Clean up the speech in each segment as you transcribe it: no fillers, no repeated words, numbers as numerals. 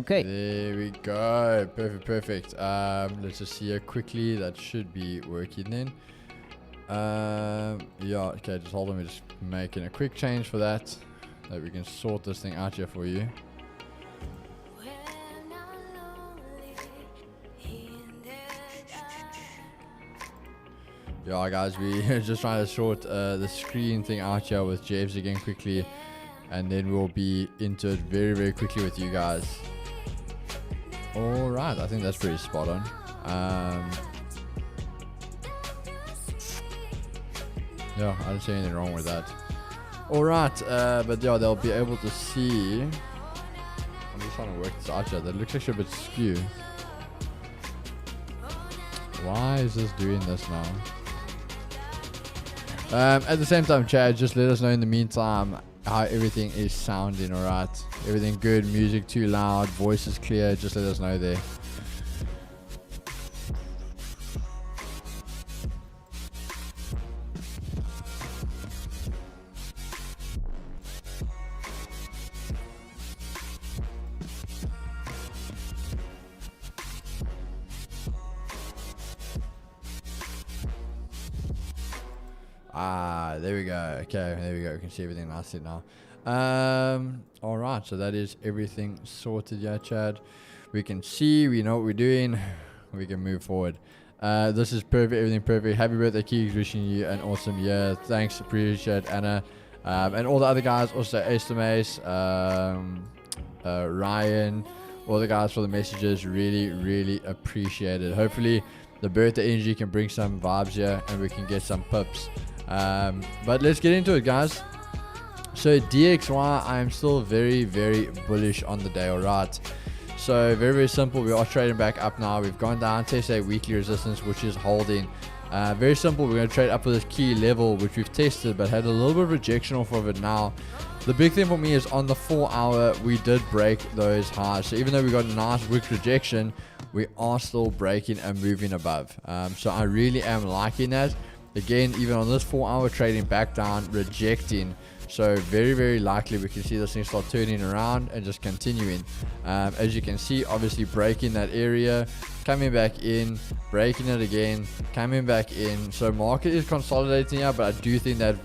Okay. There we go. Perfect. Let's just see here quickly. That should be working then. Yeah, okay, just hold on. We're just making a quick change for that we can sort this thing out here for you. Yeah, guys, we're just trying to sort the screen thing out here with James again quickly, and then we'll be into it very quickly with you guys. All right, I think that's pretty spot on. Yeah, I don't see anything wrong with that. All right, but yeah, they'll be able to see. I'm just trying to work this out here. That looks actually a bit skew. Why is this doing this now? At the same time, Chad, just let us know in the meantime how everything is sounding. All right, everything good, music too loud, voice is clear, just let us know there. There we go. Okay, there we go. We can see everything nicely now. All right, so that is everything sorted, yeah, Chad. We can see, we know what we're doing. We can move forward. This is perfect, everything perfect. Happy birthday, Keeks. Wishing you an awesome year. Thanks, appreciate it, Anna. And all the other guys, also Ace Ryan, all the guys for the messages. Really appreciate it. Hopefully, the birthday energy can bring some vibes here and we can get some pips. But let's get into it, guys. So DXY, I'm still very bullish on the day. All right, so very simple. We are trading back up now. We've gone down, tested a weekly resistance, which is holding. Very simple. We're going to trade up with this key level, which we've tested but had a little bit of rejection off of it. Now the big thing for me is on the 4 hour we did break those highs. So even though we got a nice wick rejection, we are still breaking and moving above. So I really am liking that. Again, even on this 4 hour trading back down, rejecting. So very likely we can see this thing start turning around and just continuing. As you can see, obviously breaking that area, coming back in, breaking it again, coming back in. So market is consolidating here, but I do think that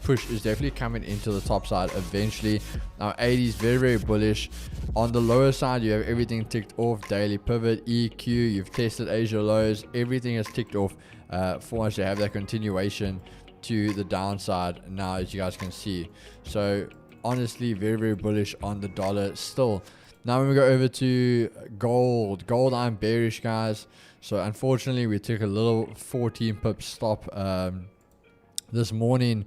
push is definitely coming into the top side eventually. Now 80 is very bullish. On the lower side, you have everything ticked off. Daily pivot, EQ, you've tested Asia lows, everything is ticked off for us to have that continuation to the downside now, as you guys can see. So honestly, very bullish on the dollar still. Now when we go over to gold, I'm bearish, guys. So unfortunately we took a little 14 pip stop this morning,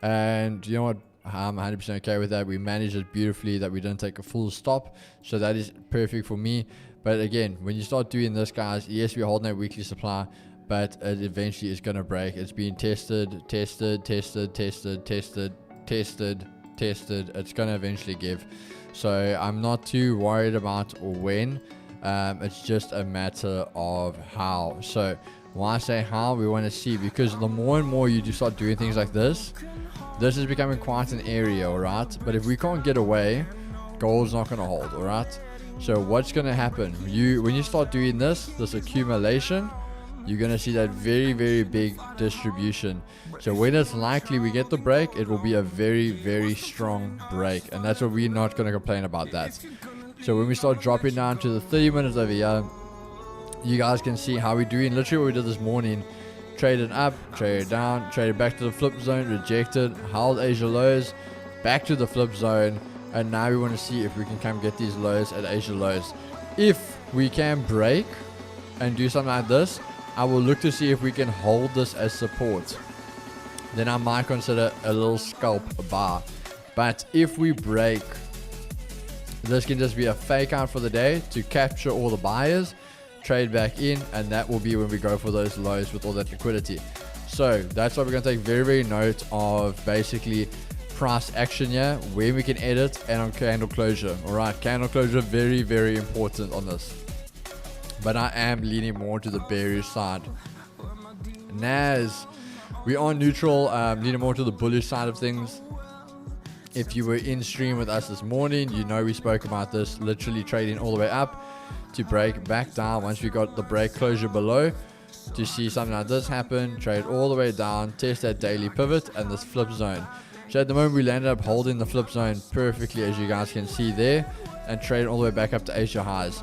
and you know what, I'm 100% okay with that. We managed it beautifully that we didn't take a full stop, so that is perfect for me. But again, when you start doing this, guys, yes, we're holding that weekly supply, but it eventually is going to break. It's being tested. It's going to eventually give. So I'm not too worried about when. It's just a matter of how. So why I say how, we want to see, because the more and more you do start doing things like this is becoming quite an area, all right? But if we can't get away, gold's not going to hold, all right? So what's going to happen? When you start doing this accumulation, you're going to see that very big distribution. So when it's likely we get the break, it will be a very strong break, and that's what we're not going to complain about that. So when we start dropping down to the 30 minutes over here, you guys can see how we're doing. Literally what we did this morning: traded up, traded down, traded back to the flip zone, rejected, held Asia lows, back to the flip zone, and now we want to see if we can come get these lows at Asia lows. If we can break and do something like this, I will look to see if we can hold this as support. Then I might consider a little scalp bar. But if we break, this can just be a fake out for the day to capture all the buyers, trade back in, and that will be when we go for those lows with all that liquidity. So that's why we're going to take very note of basically price action here, where we can edit, and on candle closure. All right, candle closure, very important on this. But I am leaning more to the bearish side. NAS, we are neutral, leaning more to the bullish side of things. If you were in stream with us this morning, you know we spoke about this, literally trading all the way up to break back down once we got the break closure below, to see something like this happen, trade all the way down, test that daily pivot and this flip zone. So at the moment we landed up holding the flip zone perfectly, as you guys can see there, and trade all the way back up to Asia highs.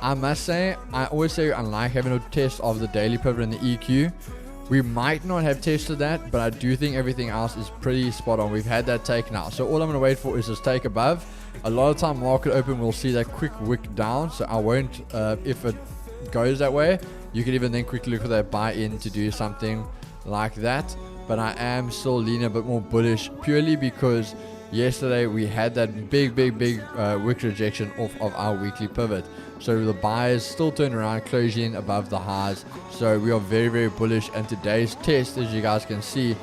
I must say, I always say I like having a test of the daily pivot and the EQ. We might not have tested that, but I do think everything else is pretty spot on. We've had that take now. So all I'm going to wait for is this take above. A lot of time market open, we'll see that quick wick down. So I won't, if it goes that way, you can even then quickly look for that buy in to do something like that. But I am still leaning a bit more bullish, purely because yesterday we had that big wick rejection off of our weekly pivot. So the buyers still turn around, closing above the highs. So we are very bullish. And today's test, as you guys can see,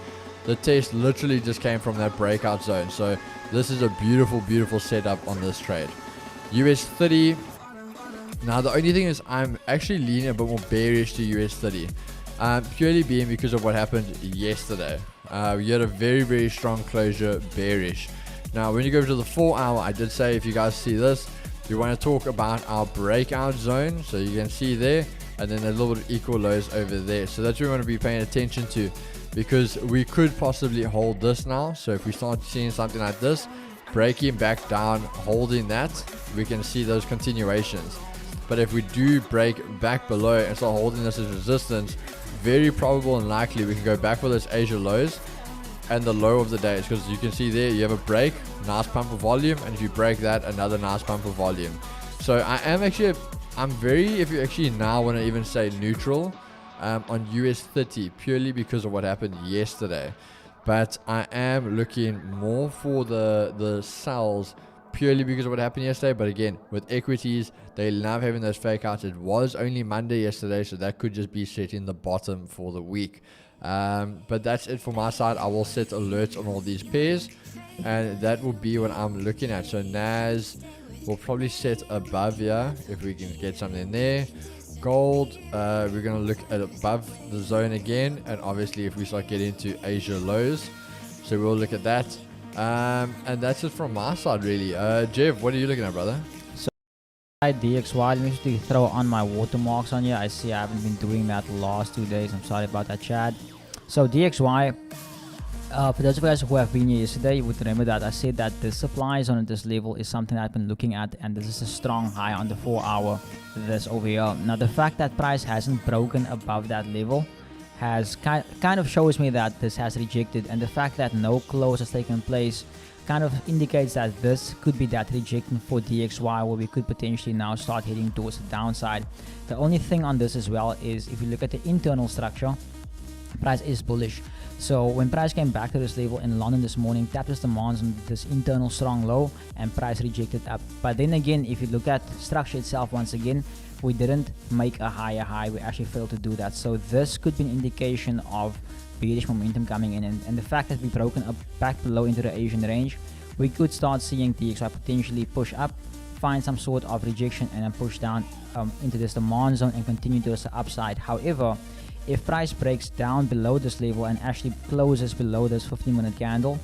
the test literally just came from that breakout zone. So this is a beautiful setup on this trade. US 30. Now the only thing is I'm actually leaning a bit more bearish to US 30. Purely being because of what happened yesterday. We had a very strong closure bearish. Now when you go to the 4 hour, I did say, if you guys see this, we want to talk about our breakout zone. So you can see there, and then a little bit of equal lows over there. So that's what we want to be paying attention to, because we could possibly hold this now. So if we start seeing something like this, breaking back down, holding that, we can see those continuations. But if we do break back below and start holding this as resistance, very probable and likely we can go back for those Asia lows and the low of the day, because you can see there you have a break, nice pump of volume, and if you break that, another nice pump of volume. So I am actually, if you actually now want to even say neutral on US 30, purely because of what happened yesterday. But I am looking more for the sells, purely because of what happened yesterday. But again, with equities, they love having those fake outs. It was only Monday yesterday, so that could just be setting the bottom for the week. But that's it for my side. I will set alerts on all these pairs, and that will be what I'm looking at. So NAS will probably set above here if we can get something there. Gold, we're going to look at above the zone again, and obviously if we start getting into Asia lows, so we'll look at that. And that's it from my side, really. Jeff, what are you looking at, brother? DXY, let me just throw on my watermarks on here. I see I haven't been doing that the last 2 days. I'm sorry about that, Chad. So DXY, for those of you guys who have been here yesterday, you would remember that I said that the supply zone at this level is something I've been looking at, and this is a strong high on the 4 hour, this over here. Now the fact that price hasn't broken above that level has kind of shows me that this has rejected, and the fact that no close has taken place kind of indicates that this could be that rejection for DXY, where we could potentially now start heading towards the downside. The only thing on this as well is, if you look at the internal structure, price is bullish. So when price came back to this level in London this morning, tapped this demand on this internal strong low, and price rejected up. But then again, if you look at structure itself, once again, we didn't make a higher high. We actually failed to do that. So this could be an indication of bearish momentum coming in, and the fact that we've broken up back below into the Asian range, we could start seeing DXY potentially push up, find some sort of rejection, and then push down into this demand zone and continue towards the upside. However, if price breaks down below this level and actually closes below this 15-minute candle,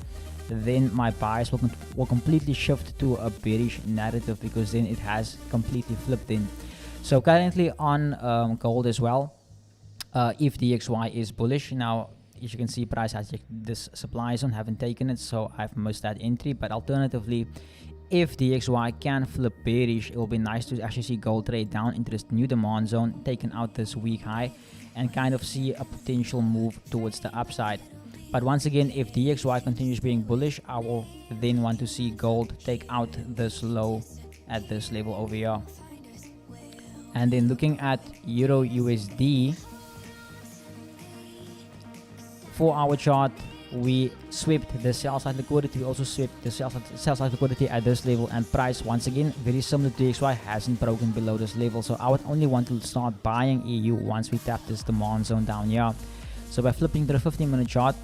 then my bias will completely shift to a bearish narrative, because then it has completely flipped in. So currently on gold as well, if DXY is bullish, now as you can see, price has this supply zone, haven't taken it, so I've missed that entry. But alternatively, if DXY can flip bearish, it will be nice to actually see gold trade down into this new demand zone, taking out this weak high, and kind of see a potential move towards the upside. But once again, if DXY continues being bullish, I will then want to see gold take out this low at this level over here. And then looking at Euro USD, 4 hour chart, we swept the sell side liquidity. We also swept the sell side liquidity at this level, and price, once again, very similar to DXY, hasn't broken below this level. So I would only want to start buying EU once we tap this demand zone down here. So by flipping to the 15-minute chart,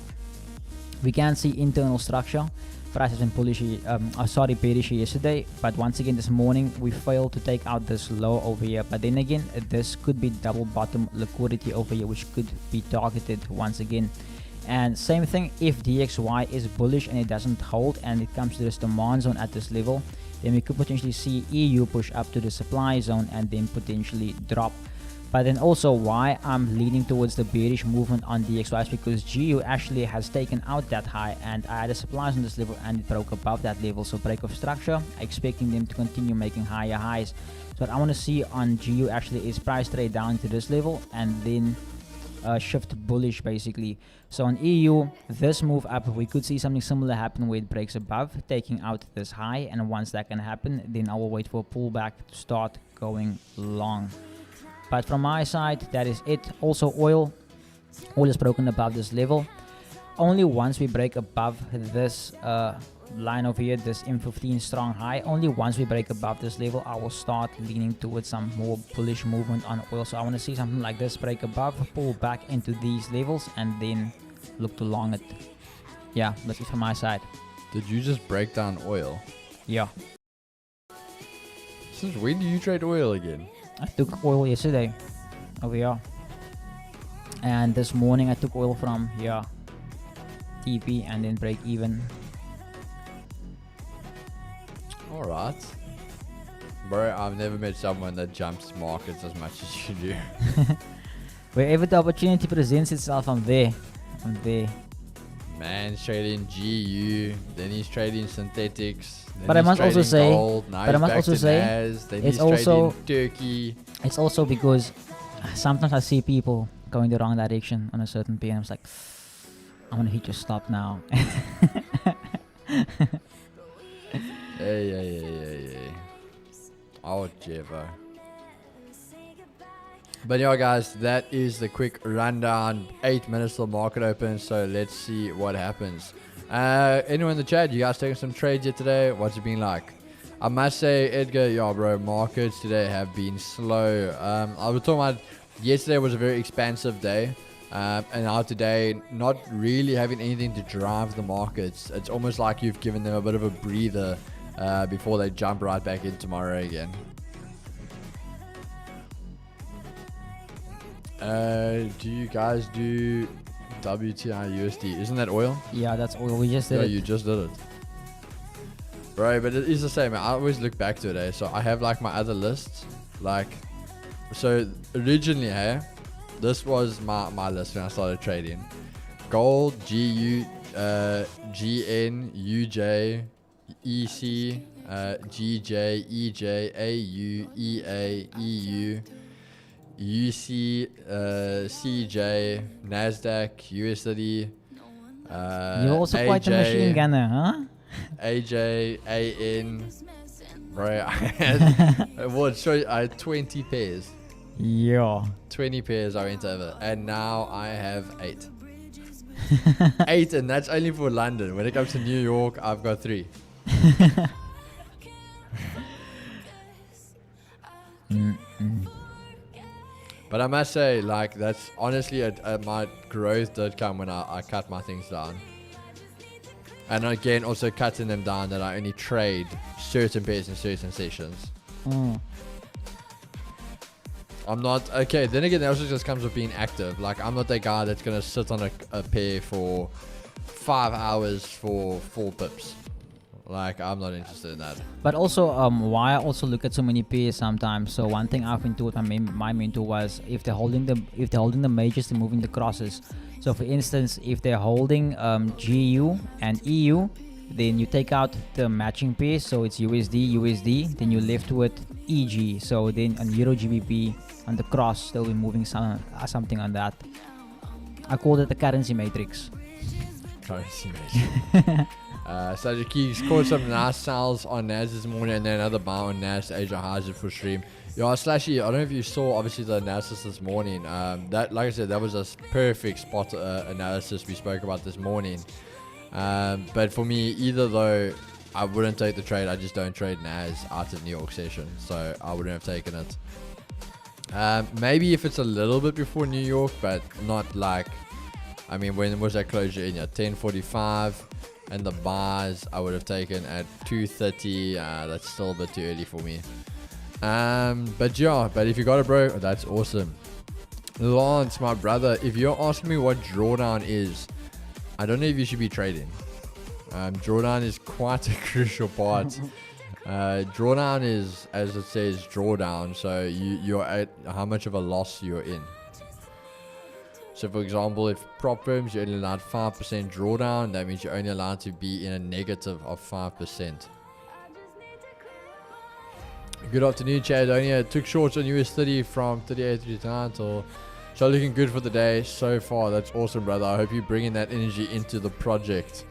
we can see internal structure. Price has been bullish, bearish yesterday, but once again this morning we failed to take out this low over here. But then again, this could be double bottom liquidity over here, which could be targeted once again. And same thing, if DXY is bullish and it doesn't hold and it comes to this demand zone at this level, then we could potentially see EU push up to the supply zone and then potentially drop. But then also why I'm leaning towards the bearish movement on DXY is because GU actually has taken out that high, and I had a supplies on this level and it broke above that level. So break of structure, expecting them to continue making higher highs. So what I want to see on GU actually is price trade down to this level and then shift bullish basically. So on EU, this move up, we could see something similar happen where it breaks above, taking out this high, and once that can happen, then I will wait for a pullback to start going long. But from my side, that is it. Also oil is broken above this level. Only once we break above this line over here, this M15 strong high, only once we break above this level, I will start leaning towards some more bullish movement on oil. So I want to see something like this break above, pull back into these levels, and then look to long it. Yeah, that's it from my side. Did you just break down oil? Yeah. Since when do you trade oil again? I took oil yesterday over here, and this morning I took oil from here, TP, and then break even. Alright. Bro, I've never met someone that jumps markets as much as you do. Wherever the opportunity presents itself, I'm there. Man's trading GU, then he's trading synthetics. But I must also say, it's also Turkey. It's also because sometimes I see people going the wrong direction on a certain pair, and I'm just like, I want to hit your stop now. Hey. Oh, Jevo. But yeah, guys, that is the quick rundown. 8 minutes till market open, so let's see what happens. Anyone in the chat, you guys taking some trades yet today? What's it been like? I must say, Edgar, yeah, bro, markets today have been slow. I was talking about yesterday was a very expansive day, and now today, not really having anything to drive the markets. It's almost like you've given them a bit of a breather before they jump right back in tomorrow again. Do you guys do WTI USD? Isn't that oil? Yeah, that's oil. We just did it. You just did it. Bro, but it is the same. I always look back to it. So I have like my other lists. Like, so originally, hey, this was my list when I started trading. Gold, GU, GN, UJ, EC, GJ, EJ, AU, EA, EU, UC, CJ, Nasdaq, USD. You're also AJ, quite a machine gunner, huh? AJ, AN. Bro, I had, I had 20 pairs. Yeah. 20 pairs I went over. And now I have 8. 8, and that's only for London. When it comes to New York, I've got 3. But I must say, like, that's honestly my growth did come when I cut my things down. And again, also cutting them down that I only trade certain pairs in certain sessions. I'm not, okay, then again, that also just comes with being active. Like, I'm not that guy that's going to sit on a pair for 5 hours for 4 pips. Like, I'm not interested in that. But also, why I also look at so many pairs sometimes. So one thing I've been told by my mentor was if they're holding the majors, they're moving the crosses. So for instance, if they're holding GU and EU, then you take out the matching pair, so it's USD, then you're left with EG. So then on Euro GBP on the cross, they'll be moving something on that. I call it the currency matrix. Currency matrix. So Keys caught some nice sells on NAS this morning, and then another buy on NAS Asia highs for stream. Yeah, Slashy, I don't know if you saw obviously the analysis this morning. That, like I said, that was a perfect spot analysis we spoke about this morning. But for me, either though, I wouldn't take the trade. I just don't trade NAS out of New York session, so I wouldn't have taken it. Maybe if it's a little bit before New York, but not like, I mean, when was that closure in? 10:45. And the buys I would have taken at 2:30. That's still a bit too early for me. But yeah, but if you got it, bro, that's awesome. Lance, my brother, if you're asking me what drawdown is, I don't know if you should be trading. Drawdown is quite a crucial part. Drawdown is, as it says, drawdown. So you're at how much of a loss you're in. So for example, if prop firms, you're only allowed 5% drawdown, that means you're only allowed to be in a negative of 5%. Good afternoon, Chadonia. Took shorts on US30 from 38 to 39. So looking good for the day so far. That's awesome, brother. I hope you're bringing that energy into the project.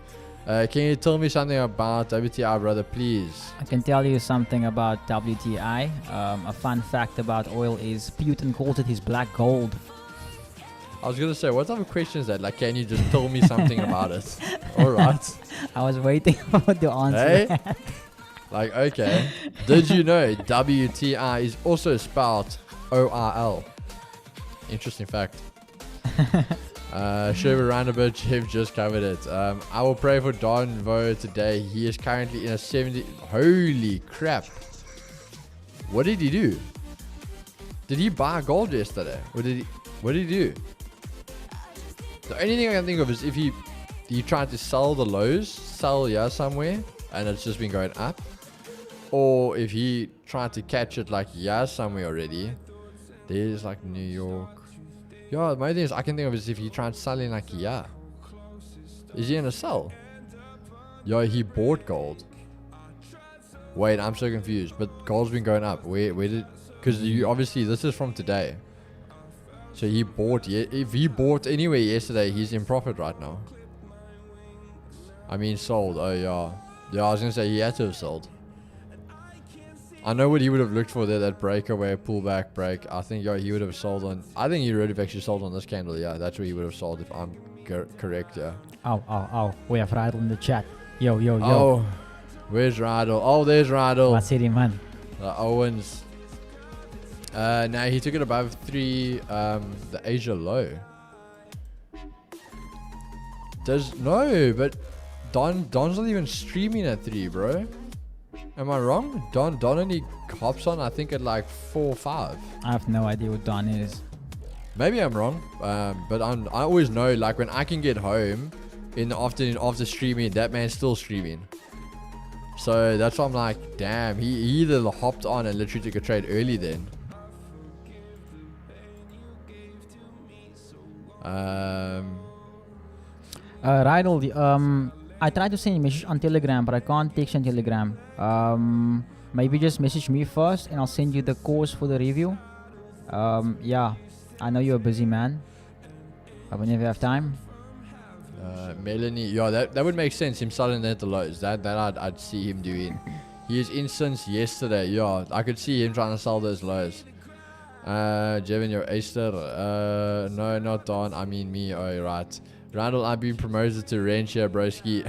Can you tell me something about WTI, brother, please? I can tell you something about WTI. A fun fact about oil is Putin calls it his black gold. I was going to say, what type of question is that? Like, can you just tell me something about it? All right. I was waiting for the answer. Hey? Like, okay. Did you know WTI is also spelled ORL? Interesting fact. Shiver around a bit, Jeff just covered it. I will pray for Don Vo today. He is currently in a 70. Holy crap. What did he do? Did he buy gold yesterday? What did he do? The only thing I can think of is if he tried to sell the lows, somewhere, and it's just been going up. Or if he tried to catch it like somewhere already. There's like New York. Yeah, the only thing I can think of is if he tried selling like Is he gonna sell? Yeah, he bought gold. Wait, I'm so confused. But gold's been going up. Where did? Because you obviously this is from today. So he bought. If he bought anywhere yesterday, he's in profit right now. I mean, sold. Oh yeah. Yeah, I was gonna say he had to have sold. I know what he would have looked for there, that breakaway, pullback, break. I think he would have sold on. I think he would have actually sold on this candle. Yeah, that's where he would have sold if I'm correct. Yeah. Oh. We have Rydell in the chat. Yo. Oh, where's Rydell? Oh, there's Rydell. What's it, man? Owens. Now he took it above 3. The Asia low. But Don's not even streaming at 3, bro. Am I wrong? Don only hops on, I think, at like 4 or 5. I have no idea what Don is. Maybe I'm wrong, but I always know, like, when I can get home in the afternoon after streaming, that man's still streaming. So that's why I'm like, damn, he either hopped on and literally took a trade early then. Rydell, I tried to send a message on Telegram, but I can't text on Telegram. Maybe just message me first and I'll send you the course for the review. Yeah, I know you're a busy man. Whenever you have time. Melanie, yeah, that would make sense. Him selling at the lows. That I'd see him doing. He is in since yesterday. Yeah, I could see him trying to sell those lows. Jevin, you're Easter. No, not Don. I mean me. Oh, right. Randall, I've been promoted to range here, broski.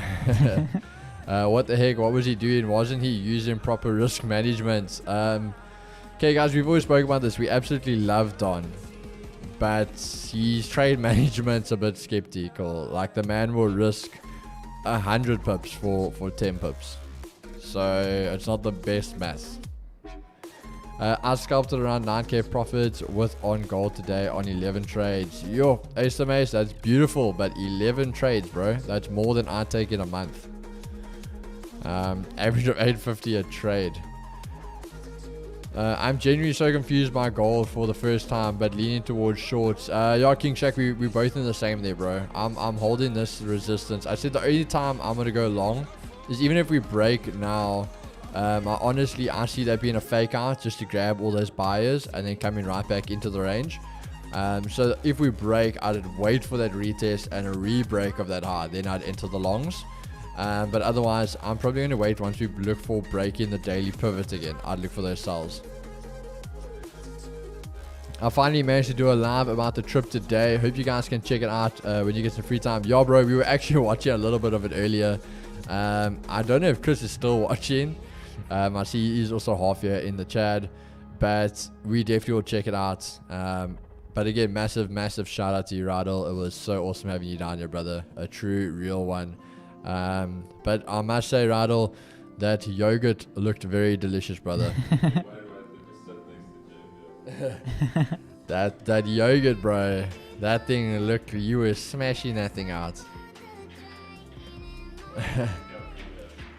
What the heck? What was he doing? Wasn't he using proper risk management? Okay, guys, we've always spoken about this. We absolutely love Don, but his trade management's a bit skeptical. Like, the man will risk 100 pips for 10 pips. So it's not the best maths. I scalped around 9k profits with on gold today on 11 trades. Yo, Ace, that's beautiful, but 11 trades, bro. That's more than I take in a month. Average of 850 a trade. I'm genuinely so confused by gold for the first time, but leaning towards shorts. Yeah, King Shaq, we're both in the same there, bro. I'm holding this resistance. I said the only time I'm gonna go long is even if we break now. I see that being a fake out just to grab all those buyers and then coming right back into the range. So if we break, I'd wait for that retest and a re-break of that high, then I'd enter the longs. But otherwise, I'm probably going to wait once we look for breaking the daily pivot again. I'd look for those sells. I finally managed to do a live about the trip today. Hope you guys can check it out when you get some free time. Yeah, bro, we were actually watching a little bit of it earlier. I don't know if Chris is still watching. I see he's also half here in the chat, but we definitely will check it out. But again, massive shout out to you, Rydell. It was so awesome having you down here, brother. A true, real one. But I must say, Rydell, that yogurt looked very delicious, brother. that yogurt, bro. That thing looked, you were smashing that thing out.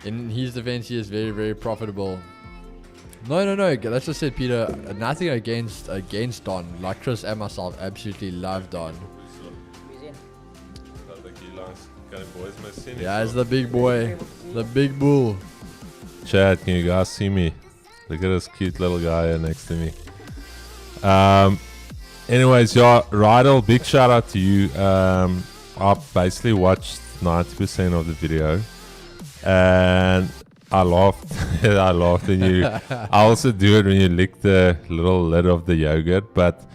In his defense, he is very, very profitable. No. Let's just say, Peter, nothing against Don. Like Chris and myself, absolutely love Don. Yeah, it's the big boy, the big bull. Chad, can you guys see me? Look at this cute little guy here next to me. Anyways, yeah, Rydell, big shout out to you. I basically watched 90% of the video, and I laughed. I laughed at you. I also do it when you lick the little lid of the yogurt. But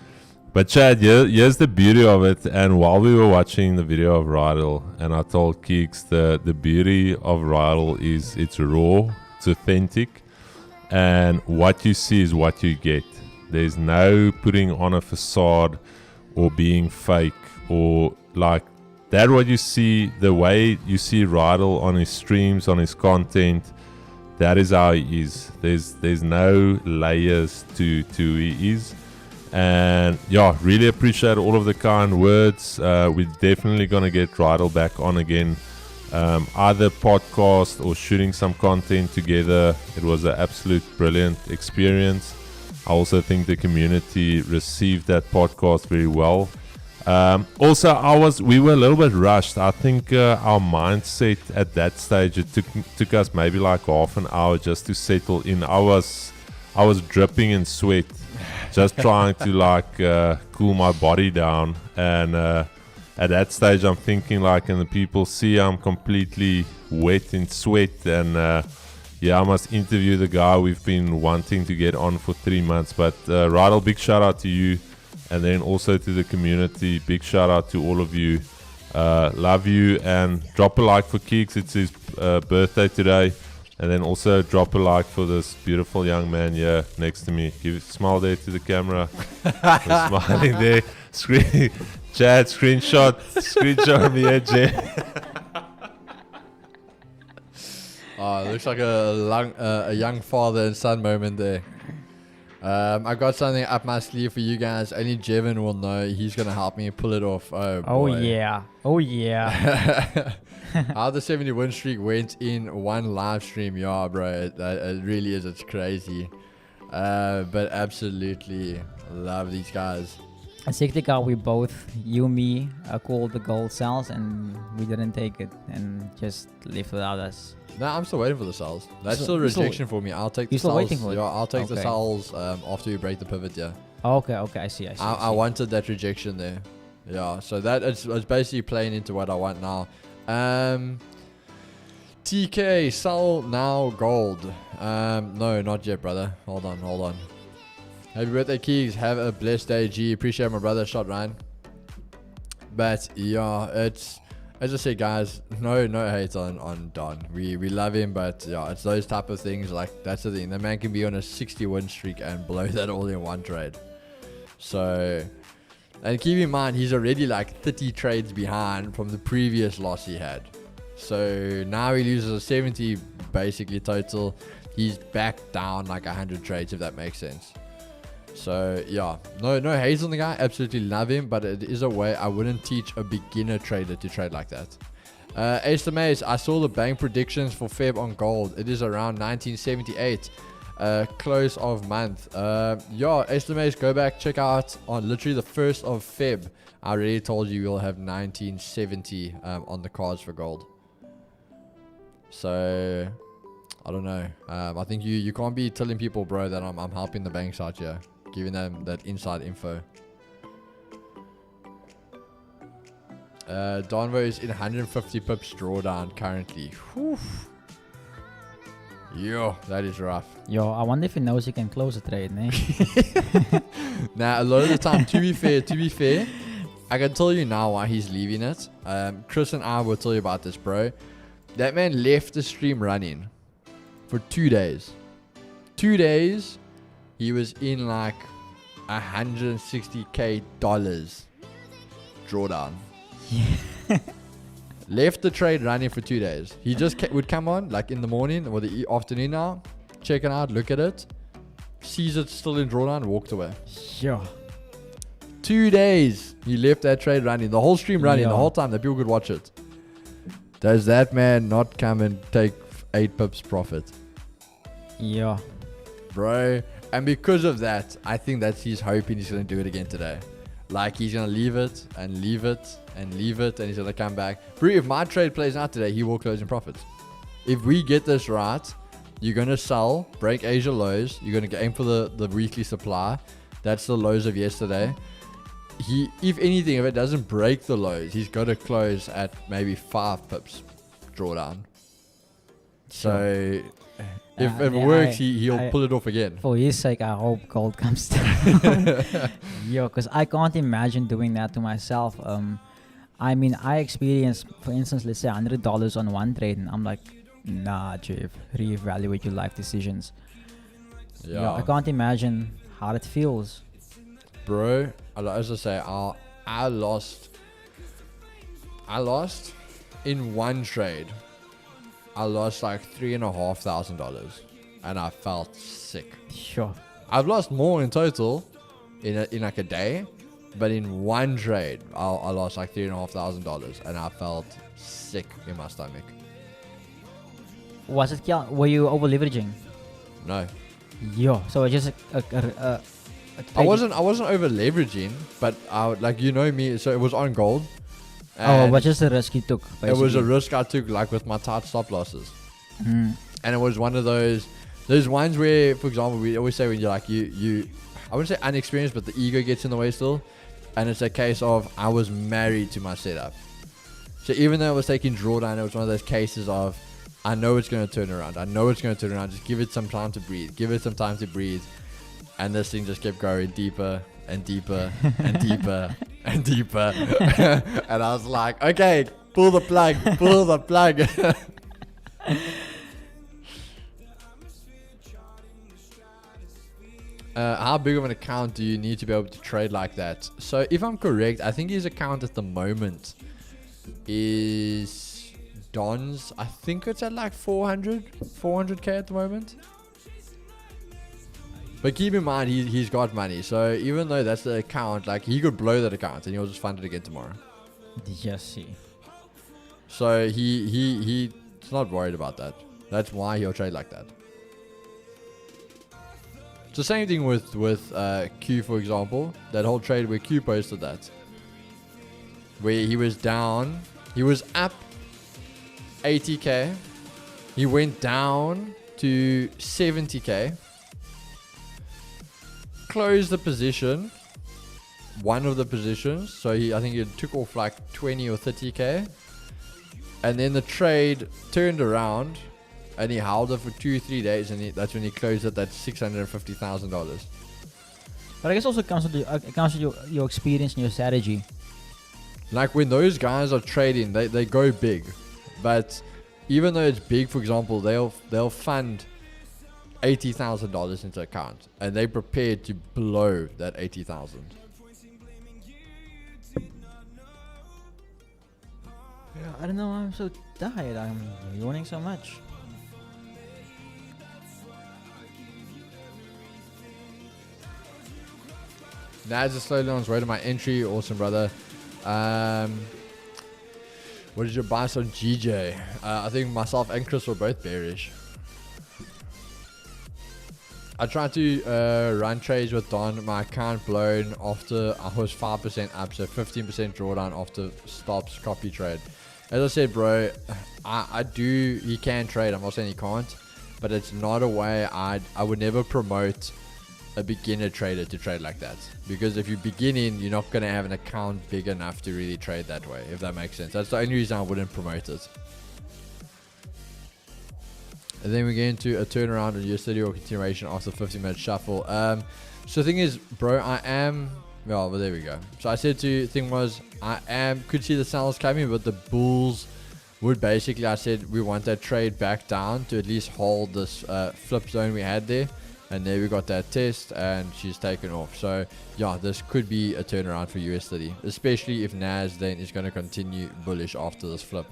Chad, here's the beauty of it. And while we were watching the video of Rydell, and I told Keeks the beauty of Rydell is it's raw, it's authentic, and what you see is what you get. There's no putting on a facade or being fake or like that. What you see, the way you see Rydell on his streams, on his content, that is how he is. There's no layers to who he is. And yeah, really appreciate all of the kind words. We're definitely gonna get Rydell back on again, either podcast or shooting some content together. It was an absolute brilliant experience. I also think the community received that podcast very well. Also, we were a little bit rushed. I think our mindset at that stage, it took us maybe like half an hour just to settle in. I was dripping in sweat, just trying to like cool my body down. And at that stage, I'm thinking like, and the people see I'm completely wet in sweat, and yeah, I must interview the guy we've been wanting to get on for 3 months. But Rydell, big shout out to you. And then also to the community, big shout out to all of you. Love you, and drop a like for Keeks. It's his birthday today. And then also drop a like for this beautiful young man here next to me. Give a smile there to the camera. We're smiling there. Chad, screenshot me here, Jay. Oh, it looks like a young father and son moment there. I got something up my sleeve for you guys. Only Jevin will know. He's gonna help me pull it off. Oh boy. Oh yeah. How the 70 win streak went in one live stream. Yeah, bro. It really is. It's crazy. But absolutely love these guys. I think how we both, you, me, called the gold cells, and we didn't take it and just left without us. No, I'm still waiting for the cells. That's still rejection for me. I'll take the cells. You're still waiting for it? Yeah, I'll take the cells after we break the pivot, yeah. Okay, I see. I wanted that rejection there. Yeah, so that it's basically playing into what I want now. TK, sell now gold. No, not yet, brother. Hold on. Happy birthday, Keys. Have a blessed day, G. Appreciate my brother, shot Ryan. But yeah, it's... As I said, guys, no hate on Don. We love him, but yeah, it's those type of things. Like, that's the thing. The man can be on a 60 win streak and blow that all in one trade. So, and keep in mind, he's already like 30 trades behind from the previous loss he had. So now he loses a 70 basically total. He's back down like 100 trades, if that makes sense. So yeah, no hate on the guy. Absolutely love him, but it is a way I wouldn't teach a beginner trader to trade like that. Ace the Maze, I saw the bank predictions for Feb on gold. It is around 1978, close of month. Yeah, Ace the Maze, go back, check out on literally the 1st of Feb. I already told you we'll have 1970 on the cards for gold. So I don't know. I think you can't be telling people, bro, that I'm helping the banks out here. Giving them that inside info. Donvo is in 150 pips drawdown currently. Whew. Yo, that is rough. Yo, I wonder if he knows he can close a trade, ne? Now, a lot of the time, to be fair, I can tell you now why he's leaving it. Chris and I will tell you about this, bro. That man left the stream running for 2 days. 2 days. He was in like $160K drawdown. Yeah. Left the trade running for 2 days. He just would come on like in the morning or the afternoon now, check it out, look at it, sees it still in drawdown, walked away. Yeah. 2 days he left that trade running, the whole stream running, the whole time that people could watch it. Does that man not come and take 8 pips profit? Yeah. Bro. And because of that, I think that he's hoping he's going to do it again today. Like, he's going to leave it and leave it and leave it, and he's going to come back. Bro, if my trade plays out today, he will close in profits. If we get this right, you're going to sell, break Asia lows. You're going to aim for the weekly supply. That's the lows of yesterday. If anything, if it doesn't break the lows, he's got to close at maybe 5 pips drawdown. So if it works, he'll pull it off again. For his sake, I hope gold comes down. Yo, because I can't imagine doing that to myself. I mean, I experienced, for instance, let's say $100 on one trade, and I'm like, nah, Jeff, reevaluate your life decisions. Yeah, I can't imagine how it feels. Bro, as I say, I lost in one trade. I lost like $3,500 and I felt sick. Sure. I've lost more in total in like a day, but in one trade I lost like $3,500 and I felt sick in my stomach. Were you over leveraging? No. Yo, so it's just I wasn't over leveraging, but I would, like, you know me, so it was on gold. Oh, but just the risk you took, basically. It was a risk I took, like with my tight stop losses. And it was one of those ones where, for example, we always say when you're like, you I wouldn't say unexperienced, but the ego gets in the way still. And it's a case of, I was married to my setup. So even though I was taking drawdown, it was one of those cases of, I know it's going to turn around. I know it's going to turn around. Just give it some time to breathe. Give it some time to breathe. And this thing just kept going deeper and deeper and deeper and deeper. And I was like, okay, pull the plug, pull the plug. How big of an account do you need to be able to trade like that? So if I'm correct, I think his account at the moment is Don's. I think it's at like 400k at the moment. But keep in mind, he's got money. So even though that's the account, like, he could blow that account and he'll just fund it again tomorrow. Yes, see. So he's not worried about that. That's why he'll trade like that. It's the same thing with Q, for example. That whole trade where Q posted that. Where he was down. He was up 80k. He went down to 70k. Closed the position, one of the positions, so I think he took off like 20 or 30k, and then the trade turned around and he held it for 2-3 days, and that's when he closed it at $650,000. But I guess also comes with your experience and your strategy. Like, when those guys are trading, they go big, but even though it's big, for example, they'll fund $80,000 into account, and they prepared to blow that 80,000. Yeah, I don't know. I'm so tired. I'm yawning so much. Nads is slowly on his way to my entry. Awesome, brother. What did you buy on GJ? I think myself and Chris were both bearish. I tried to run trades with Don. My account blown after I was 5% up, so 15% drawdown after stops copy trade. As I said, bro, he can trade. I'm not saying he can't, but it's not a way I would never promote a beginner trader to trade like that, because if you're beginning, you're not going to have an account big enough to really trade that way, if that makes sense. That's the only reason I wouldn't promote it. And then we get into a turnaround on yesterday or continuation after 50-minute shuffle. So the thing is, bro, well, there we go. So I said to you, thing was, could see the sells coming, but the bulls would basically, I said, we want that trade back down to at least hold this flip zone we had there. And there we got that test, and she's taken off. So yeah, this could be a turnaround for USD, especially if NAS then is going to continue bullish after this flip.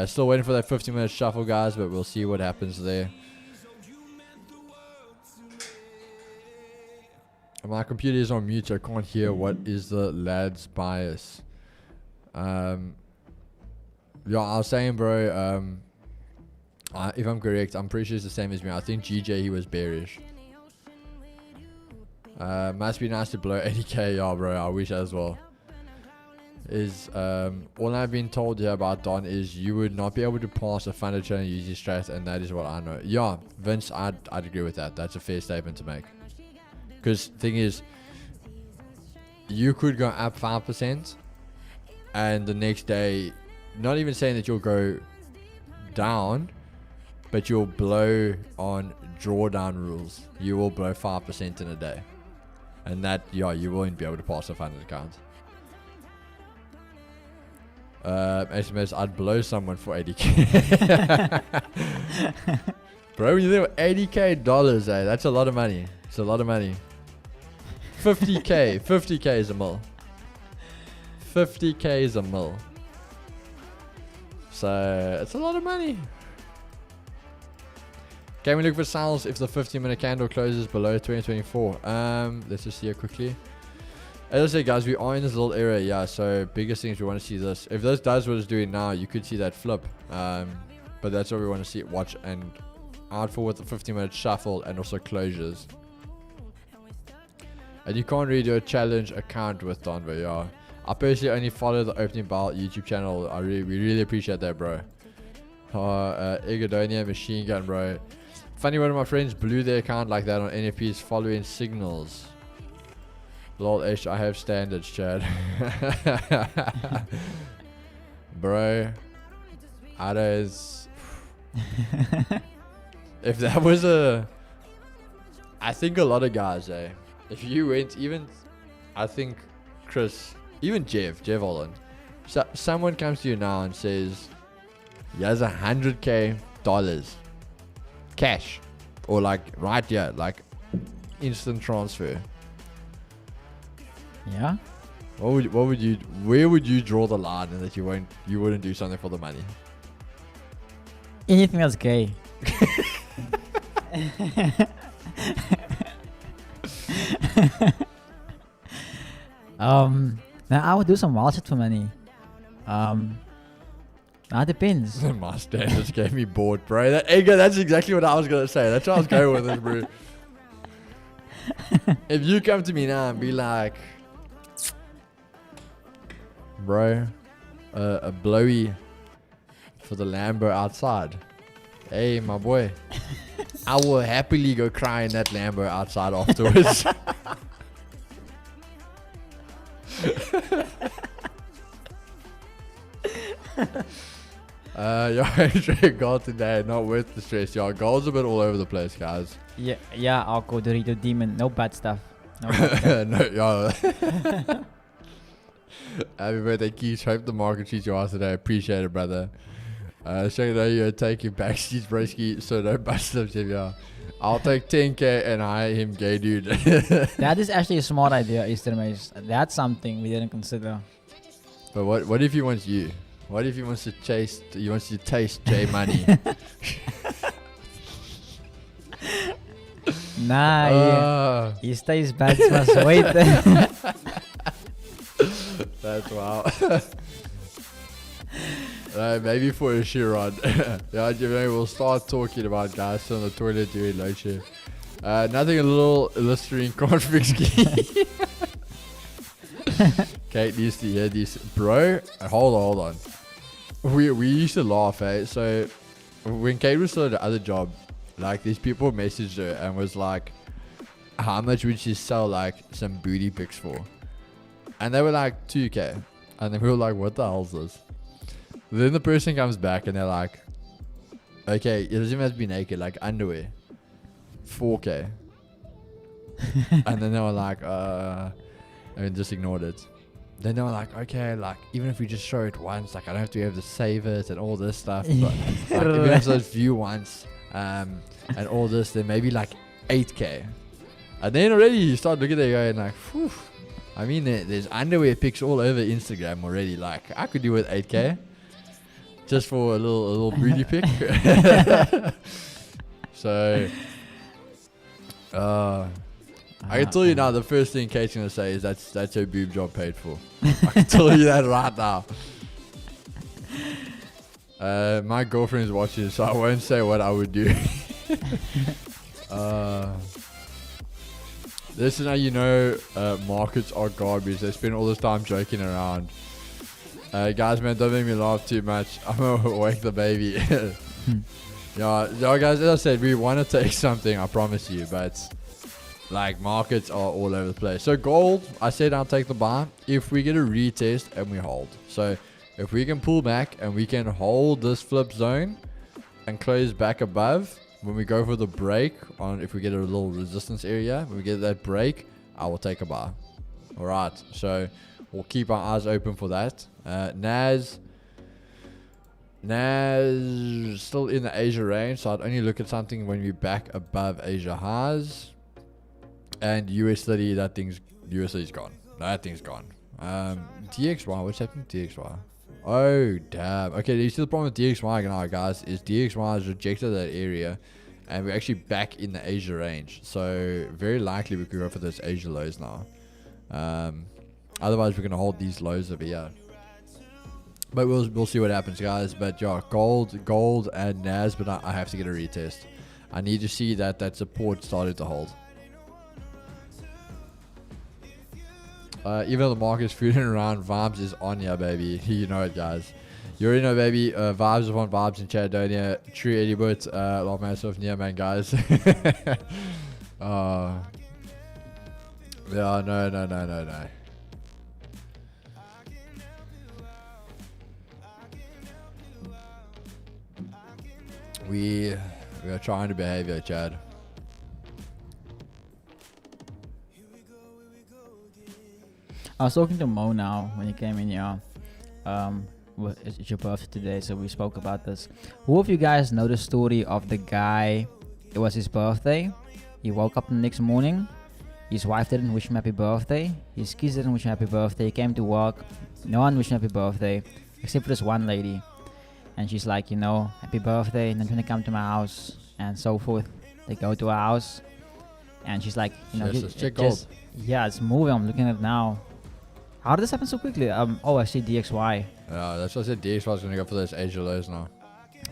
Still waiting for that 50-minute shuffle, guys, but we'll see what happens there. My computer is on mute, so I can't hear what is the lad's bias. Yeah, I was saying, bro. If I'm correct, I'm pretty sure it's the same as me. I think GJ he was bearish. Must be nice to blow 80k, yeah, bro. I wish as well. All I've been told here about Don is you would not be able to pass a funded channel using strat, and that is what I know. Yeah, Vince, I'd agree with that. That's a fair statement to make. Because thing is, you could go up 5%, and the next day, not even saying that you'll go down, but you'll blow on drawdown rules. You will blow 5% in a day, and that, yeah, you won't be able to pass a funded account. SMS, I'd blow someone for 80k. Bro, when you think of 80k dollars, that's a lot of money. It's a lot of money. 50k is a mil. 50k is a mil. So it's a lot of money. Can we look for sales if the 15-minute candle closes below 2024? Let's just see it quickly. As I say, guys, we are in this little area, yeah. So biggest things we want to see this. If this does what it's doing now, you could see that flip. But that's what we want to see. Watch and out for with the 15-minute shuffle and also closures. And you can't really do a challenge account with Donver, yeah. I personally only follow the Opening Bell YouTube channel. We really appreciate that, bro. Egodonia Machine Gun, bro. Funny, one of my friends blew their account like that on NFP's following signals. Lol, Ish, I have standards, Chad. Bro, Ado's. If that was I think a lot of guys, if you went, even, I think Chris, even Jeff Holland, so someone comes to you now and says, he has $100k cash, or like right here, like instant transfer. Yeah. What would you? Where would you draw the line and that you wouldn't do something for the money? Anything that's gay. Now I would do some wild shit for money. That depends. My standards gave me bored, bro. That's exactly what I was gonna say. That's what I was going with this, bro. If you come to me now and be like, bro, a blowy for the Lambo outside. Hey, my boy. I will happily go cry in that Lambo outside afterwards. Your goal today, not worth the stress. Your goals a bit all over the place, guys. Yeah, I'll go Dorito Demon. No bad stuff. No bad stuff. No, yo. Happy birthday, Keith. Hope the market treats you well today. Appreciate it, brother. Showing that you're taking backseats, broski, so don't bust them, yeah. I'll take 10k and hire him, gay dude. That is actually a smart idea, Easter Maze. That's something we didn't consider. But what if he wants you? What if he wants to taste J Money? Nah, he stays bad, must wait. That's wow. Maybe for a Shiron. Yeah, maybe we'll start talking about guys on the toilet doing load share. Nothing a little Listerine config ski. Kate needs to hear this. Bro, hold on. We used to laugh, So when Kate was still at the other job, like these people messaged her and was like, how much would she sell like some booty pics for? And they were like 2k. And then we were like, what the hell is this? Then the person comes back and they're like, okay, it doesn't even have to be naked, like underwear. 4k. And then they were like, and just ignored it. Then they were like, okay, like even if we just show it once, like I don't have to be able to save it and all this stuff. But like, if we have to view once, and all this, then maybe like 8k. And then already you start looking at it going like, whew. I mean, there's underwear pics all over Instagram already. Like I could do with 8k. Just for a little booty pic. So, I can tell you now, the first thing Kate's gonna say is that's her boob job paid for. I can tell you that right now. My girlfriend is watching, so I won't say what I would do. This is how you know markets are garbage. They spend all this time joking around. Guys, man, don't make me laugh too much. I'm gonna wake the baby. Yeah, guys, as I said, we want to take something, I promise you, but like markets are all over the place. So gold, I said I'll take the buy if we get a retest and we hold. So if we can pull back and we can hold this flip zone and close back above, when we go for the break on, if we get a little resistance area, when we get that break, I will take a buy. All right, so we'll keep our eyes open for that. NAS still in the Asia range, so I'd only look at something when we're back above Asia highs. And US30, US30's gone. That thing's gone. DXY, what's happened to DXY? Oh damn. Okay, you see the problem with DXY now, guys, is DXY has rejected that area and we're actually back in the Asia range. So very likely we could go for those Asia lows now. Otherwise we're gonna hold these lows over here. But we'll see what happens, guys. But yeah, gold and NAS, but I have to get a retest. I need to see that support started to hold. Even though the market's fooling around, vibes is on here, baby. You know it, guys. You already know, baby. Vibes upon vibes in Chadadonia. True 80 bit. Love myself near, man, guys. Yeah, no. We are trying to behave here, Chad. I was talking to Mo now when he came in here. It's your birthday today, so we spoke about this. Who of you guys know the story of the guy? It was his birthday. He woke up the next morning. His wife didn't wish him happy birthday. His kids didn't wish him happy birthday. He came to work. No one wished him happy birthday, except for this one lady. And she's like, happy birthday. And then when they come to my house and so forth, they go to our house. And she's like, check gold. Yeah, it's moving. I'm looking at it now. How did this happen so quickly? I see DXY. Yeah, that's what I said. DXY is going to go for those Asia lows now.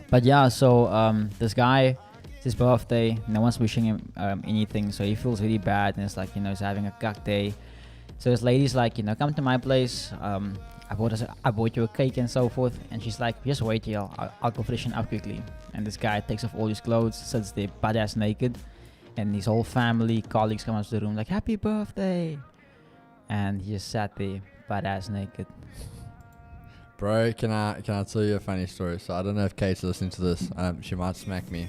But yeah, so this guy, it's his birthday. No one's wishing him anything. So he feels really bad. And it's like, he's having a cuck day. So this lady's like, come to my place. I bought you a cake and so forth. And she's like, just wait here. I'll go freshen up quickly. And this guy takes off all his clothes, sits there butt ass naked. And his whole family, colleagues come out to the room like, happy birthday. And he just sat there butt ass naked. Bro, can I tell you a funny story? So I don't know if Kate's listening to this. She might smack me.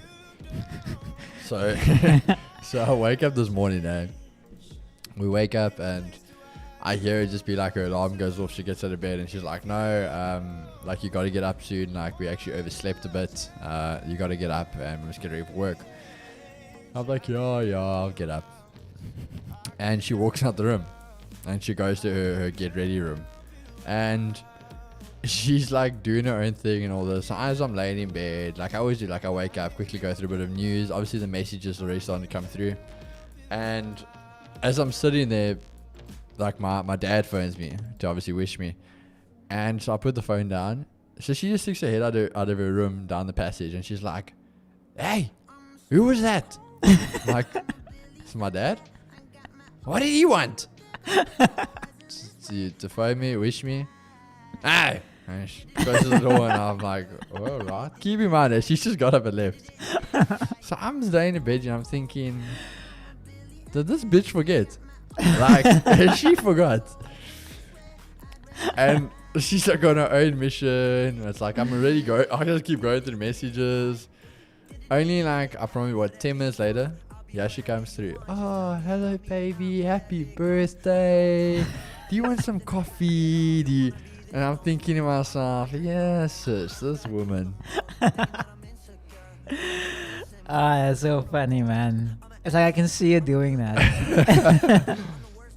So I wake up this morning, we wake up and I hear her just be like, her alarm goes off, she gets out of bed and she's like, no, like you gotta get up soon, like we actually overslept a bit, you gotta get up and let's get ready for work. I'm like, yeah, I'll get up. And she walks out the room and she goes to her get ready room and she's like doing her own thing and all this. So as I'm laying in bed, like I always do, like I wake up, quickly go through a bit of news. Obviously the messages are already starting to come through. And as I'm sitting there, like my dad phones me to obviously wish me. And so I put the phone down. So she just sticks her head out of her room down the passage and she's like, hey, who was that? I'm like, it's my dad. What did he want? to phone me, wish me. Hey! And she goes to the door and I'm like, all right. Keep in mind that she's just got up and left. So I'm staying in bed and I'm thinking, did this bitch forget? Like, she forgot. And she's like on her own mission. It's like, I'm already going. I just keep going through messages. Only like, I probably 10 minutes later, yeah, she comes through. Oh, hello, baby. Happy birthday. Do you want some coffee? And I'm thinking to myself, yes, sis, this woman. That's so funny, man. It's like I can see you doing that.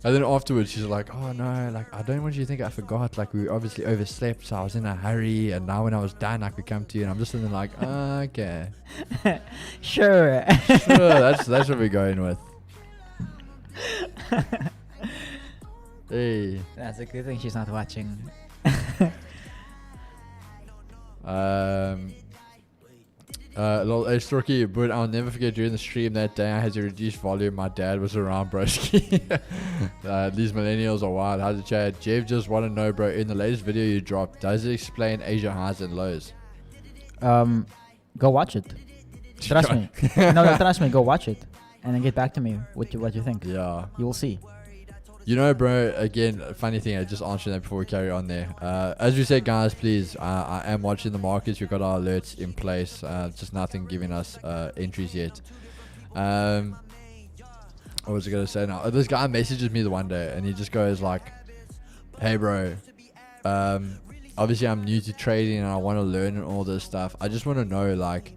And then afterwards, she's like, oh no, like I don't want you to think I forgot. Like we obviously overslept, so I was in a hurry. And now when I was done, I could come to you. And I'm just sitting there like, okay. Sure. That's what we're going with. Hey. That's a good thing she's not watching. Lol, hey, Storky, but I'll never forget during the stream that day I had to reduce volume. My dad was around, broski. These millennials are wild. How's it, Chad? Jeff just want to know, bro, in the latest video you dropped, does it explain Asia highs and lows? Go watch it. Trust me. No, trust me. Go watch it, and then get back to me what you think. Yeah. You will see. You know, bro, again, funny thing, I just answered that before we carry on there. As we said, guys, please, I am watching the markets. We've got our alerts in place. Just nothing giving us entries yet. What was I going to say now? This guy messages me the one day, and he just goes like, hey, bro, obviously I'm new to trading, and I want to learn and all this stuff. I just want to know, like,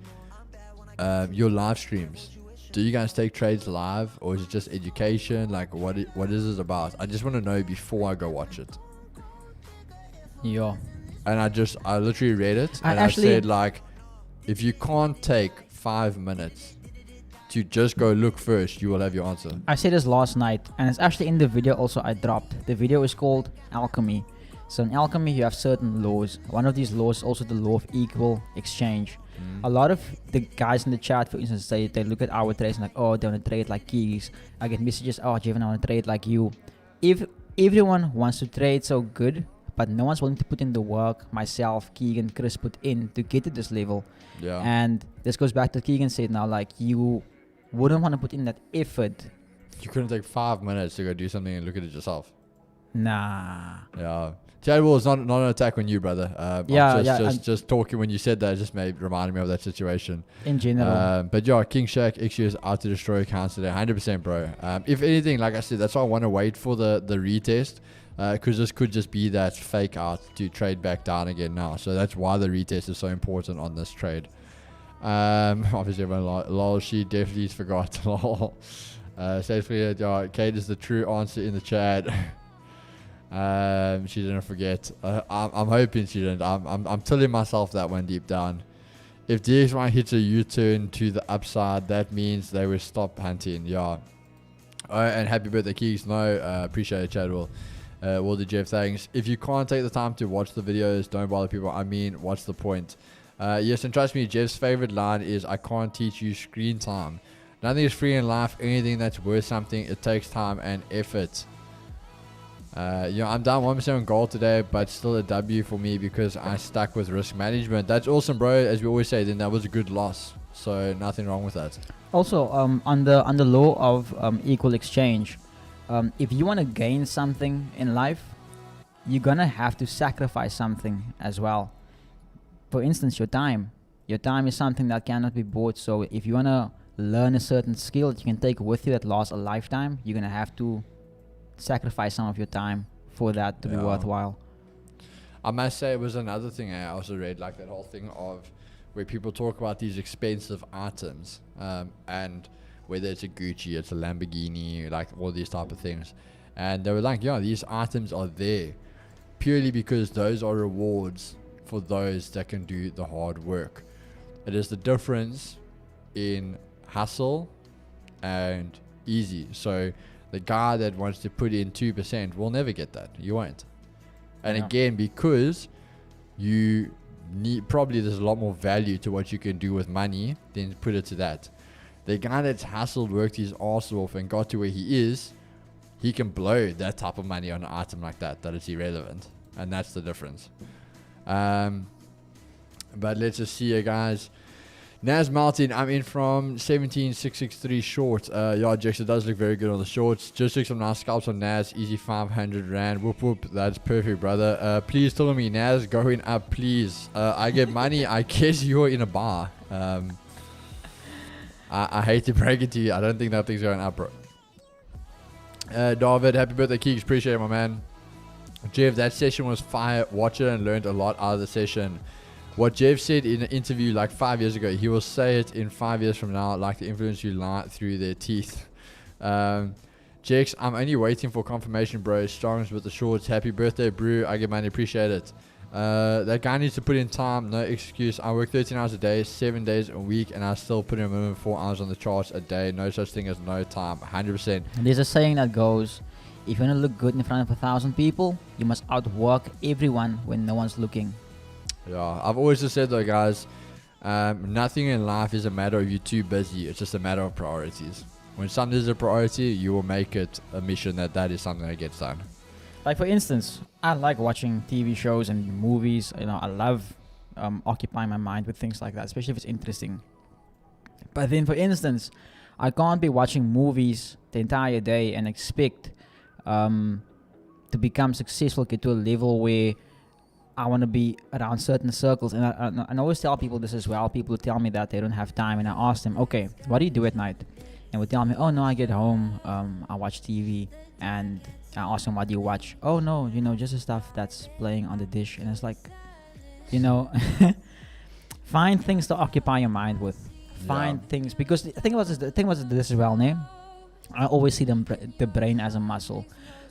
your live streams. Do you guys take trades live, or is it just education? Like, what is it about? I just want to know before I go watch it. Yeah. And I literally read it, and I said, like, if you can't take 5 minutes to just go look first, you will have your answer. I said this last night, and it's actually in the video also I dropped. The video is called Alchemy. So in alchemy, you have certain laws. One of these laws is also the law of equal exchange. A lot of the guys in the chat, for instance, they look at our trades and like, oh, they want to trade like keys. I get messages, oh, Jevon, I want to trade like you. If everyone wants to trade so good, but no one's willing to put in the work, myself, Keegan, Chris put in to get to this level. Yeah. And this goes back to Keegan said now, like, you wouldn't want to put in that effort. You couldn't take 5 minutes to go do something and look at it yourself. Nah. Yeah. Chadwell is not an attack on you, brother. Just talking when you said that, it just reminded me of that situation. In general. But yeah, King Shaq XU is out to destroy accounts today, 100%, bro. If anything, like I said, that's why I want to wait for the retest, because this could just be that fake out to trade back down again now. So that's why the retest is so important on this trade. Obviously, everyone, lol, she definitely forgot. Lol. Safely, Kate is the true answer in the chat. She didn't forget. I'm hoping she didn't. I'm telling myself that one deep down. If DXY hits a U-turn to the upside, that means they will stop hunting. Yeah. Oh, and happy birthday, Keeks. No, appreciate it, Chadwell. Will do, Jeff. Thanks. If you can't take the time to watch the videos, don't bother people. I mean, what's the point? Yes, and trust me, Jeff's favorite line is, I can't teach you screen time. Nothing is free in life. Anything that's worth something, it takes time and effort. I'm down 1% on gold today, but still a W for me because I stuck with risk management. That's awesome, bro. As we always say, then that was a good loss. So nothing wrong with that. Also, on the law of equal exchange, if you want to gain something in life, you're gonna have to sacrifice something as well. For instance, your time. Your time is something that cannot be bought. So if you wanna learn a certain skill that you can take with you that lasts a lifetime, you're gonna have to sacrifice some of your time for that to be worthwhile. I must say, it was another thing I also read, like that whole thing of where people talk about these expensive items, and whether it's a Gucci, it's a Lamborghini, like all these type of things, and they were like, yeah, these items are there purely because those are rewards for those that can do the hard work. It is the difference in hustle and easy. So the guy that wants to put in 2% will never get that. You won't. And again, because you need, probably there's a lot more value to what you can do with money than put it to that. The guy that's hustled, worked his arse off and got to where he is, he can blow that type of money on an item like that is irrelevant. And that's the difference. But let's just see here, guys. Naz Martin, I'm in from 17663 short. Jackson does look very good on the shorts. Just took some nice scalps on Naz. Easy 500 rand. Whoop whoop. That's perfect, brother. Please tell me, Naz, going up, please. I get money. I guess you're in a bar. I hate to break it to you. I don't think that thing's going up, bro. David, happy birthday, Keeks. Appreciate it, my man. Jeff, that session was fire. Watch it and learned a lot out of the session. What Jeff said in an interview like 5 years ago, he will say it in 5 years from now, like the influence you lie through their teeth. Jex, I'm only waiting for confirmation, bro. Strongs with the shorts. Happy birthday, Brew. I get money. Appreciate it. That guy needs to put in time. No excuse. I work 13 hours a day, 7 days a week, and I still put in a minimum 4 hours on the charts a day. No such thing as no time. 100%. And there's a saying that goes, if you want to look good in front of 1,000 people, you must outwork everyone when no one's looking. Yeah, I've always just said though, guys, nothing in life is a matter of you too busy. It's just a matter of priorities. When something is a priority, you will make it a mission that is something that gets done. Like for instance, I like watching TV shows and movies. You know, I love occupying my mind with things like that, especially if it's interesting. But then, for instance, I can't be watching movies the entire day and expect to become successful, get to a level where I want to be around certain circles. And I always tell people this as well. People tell me that they don't have time, and I ask them, okay, what do you do at night? And would tell me, oh no, I get home, I watch TV, and I ask them, what do you watch? Oh no, just the stuff that's playing on the dish. And it's like, find things to occupy your mind with. Find things, because the thing was this as well, ne? I always see the brain as a muscle.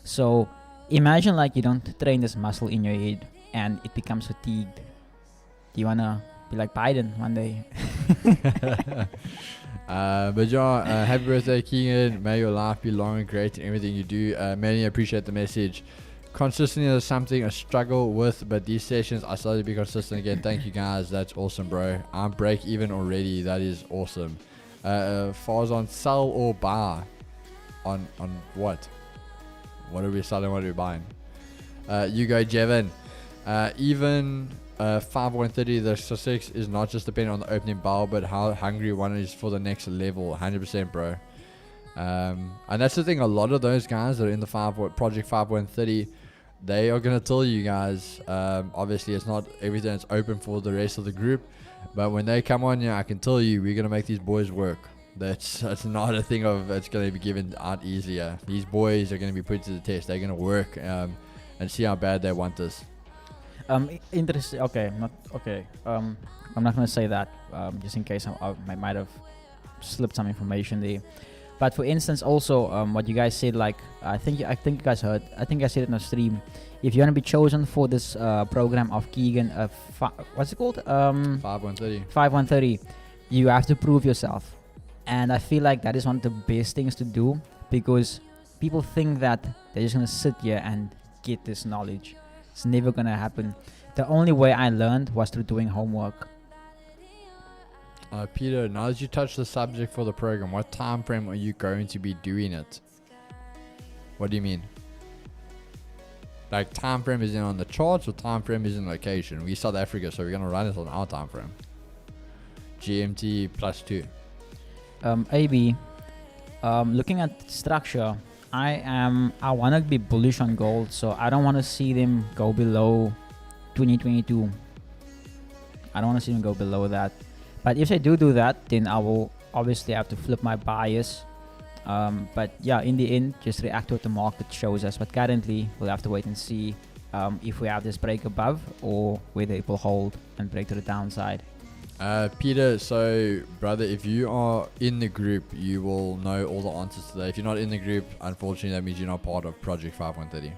So imagine like you don't train this muscle in your head and it becomes fatigued. Do you wanna be like Biden one day? But yeah, happy birthday, Keegan. May your life be long and great in everything you do. Many appreciate the message. Consistency is something I struggle with, but these sessions I started to be consistent again. Thank you guys, that's awesome, bro. I'm break even already. That is awesome. Falls on sell or buy on what? What are we selling? What are we buying? You go, Jevin. Even 5130, the success is not just dependent on the opening bell, but how hungry one is for the next level. 100%, bro. And that's the thing. A lot of those guys that are in the Project 5130, they are going to tell you guys, obviously it's not everything that's open for the rest of the group, but when they come on here, I can tell you we're going to make these boys work. That's not a thing of it's going to be given out easier. These boys are going to be put to the test. They're going to work and see how bad they want this. Interesting. Okay, not okay. I'm not going to say that just in case I might have slipped some information there. But for instance, also what you guys said, like I think you guys heard. I think I said it in a stream. If you want to be chosen for this program of Keegan, what's it called? 5130. 5130. You have to prove yourself, and I feel like that is one of the best things to do, because people think that they're just gonna sit here and get this knowledge. It's never gonna happen. The only way I learned was through doing homework. Peter, now that you touched the subject for the program, what time frame are you going to be doing it? What do you mean? Like time frame is in on the charts, or time frame is in location? We're South Africa, so we're gonna run it on our time frame. GMT +2. AB, looking at structure, I wanna be bullish on gold, so I don't wanna see them go below 2022. I don't wanna see them go below that. But if they do that, then I will obviously have to flip my bias. But yeah, in the end, just react to what the market shows us. But currently, we'll have to wait and see if we have this break above, or whether it will hold and break to the downside. Peter, so brother, if you are in the group, you will know all the answers today. If you're not in the group, unfortunately, that means you're not part of Project 5130.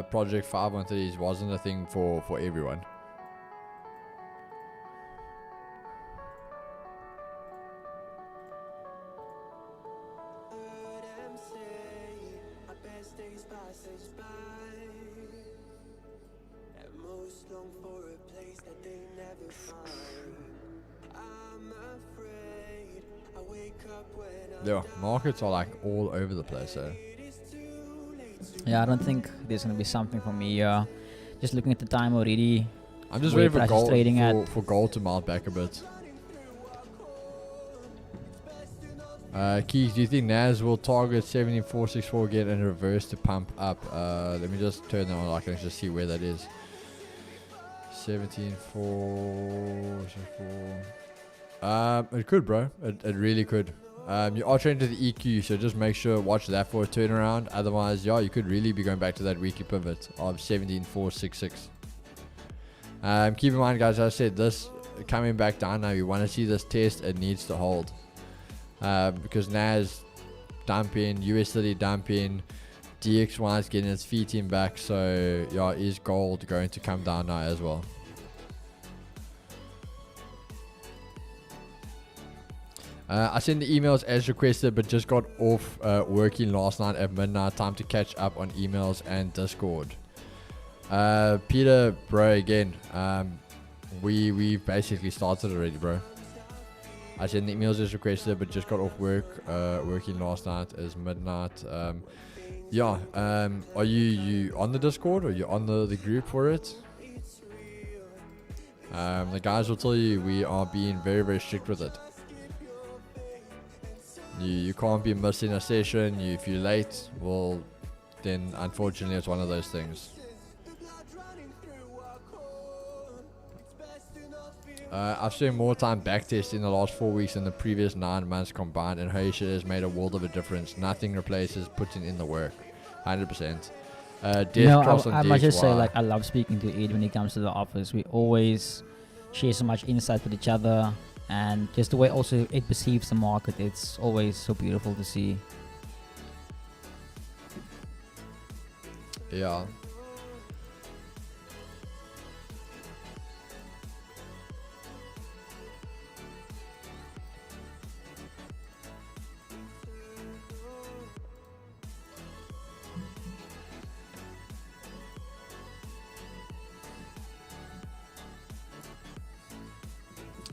Project 5130 wasn't a thing for everyone. Yeah, markets are like all over the place, eh? Yeah, I don't think there's gonna be something for me. Just looking at the time already. I'm just where waiting for price is trading gold for gold to mount back a bit. Keith, do you think NAS will target 17464 again and reverse to pump up? Let me just turn that on. I can just see where that is. 17464. It could, bro. It really could. You are trading to the EQ, so just make sure, watch that for a turnaround. Otherwise, yeah, you could really be going back to that weekly pivot of 17466. Keep in mind, guys, as I said, this coming back down now, you want to see this test, it needs to hold. Because NAS dumping, USD dumping, DXY is getting its feet in back, so yeah, is gold going to come down now as well? I sent the emails as requested, but just got off working last night at midnight. Time to catch up on emails and Discord. Peter, bro, again, we basically started already, bro. I sent the emails as requested, but just got off working last night as midnight. Are you on the Discord, or you on the group for it? The guys will tell you we are being very, very strict with it. You can't be missing a session. If you're late, well, then unfortunately it's one of those things. I've spent more time backtesting in the last 4 weeks than the previous 9 months combined, and holy shit, has made a world of a difference. Nothing replaces putting in the work. 100%. I must just say, like, I love speaking to Ed when he comes to the office. We always share so much insight with each other, and just the way also it perceives the market, it's always so beautiful to see. Yeah.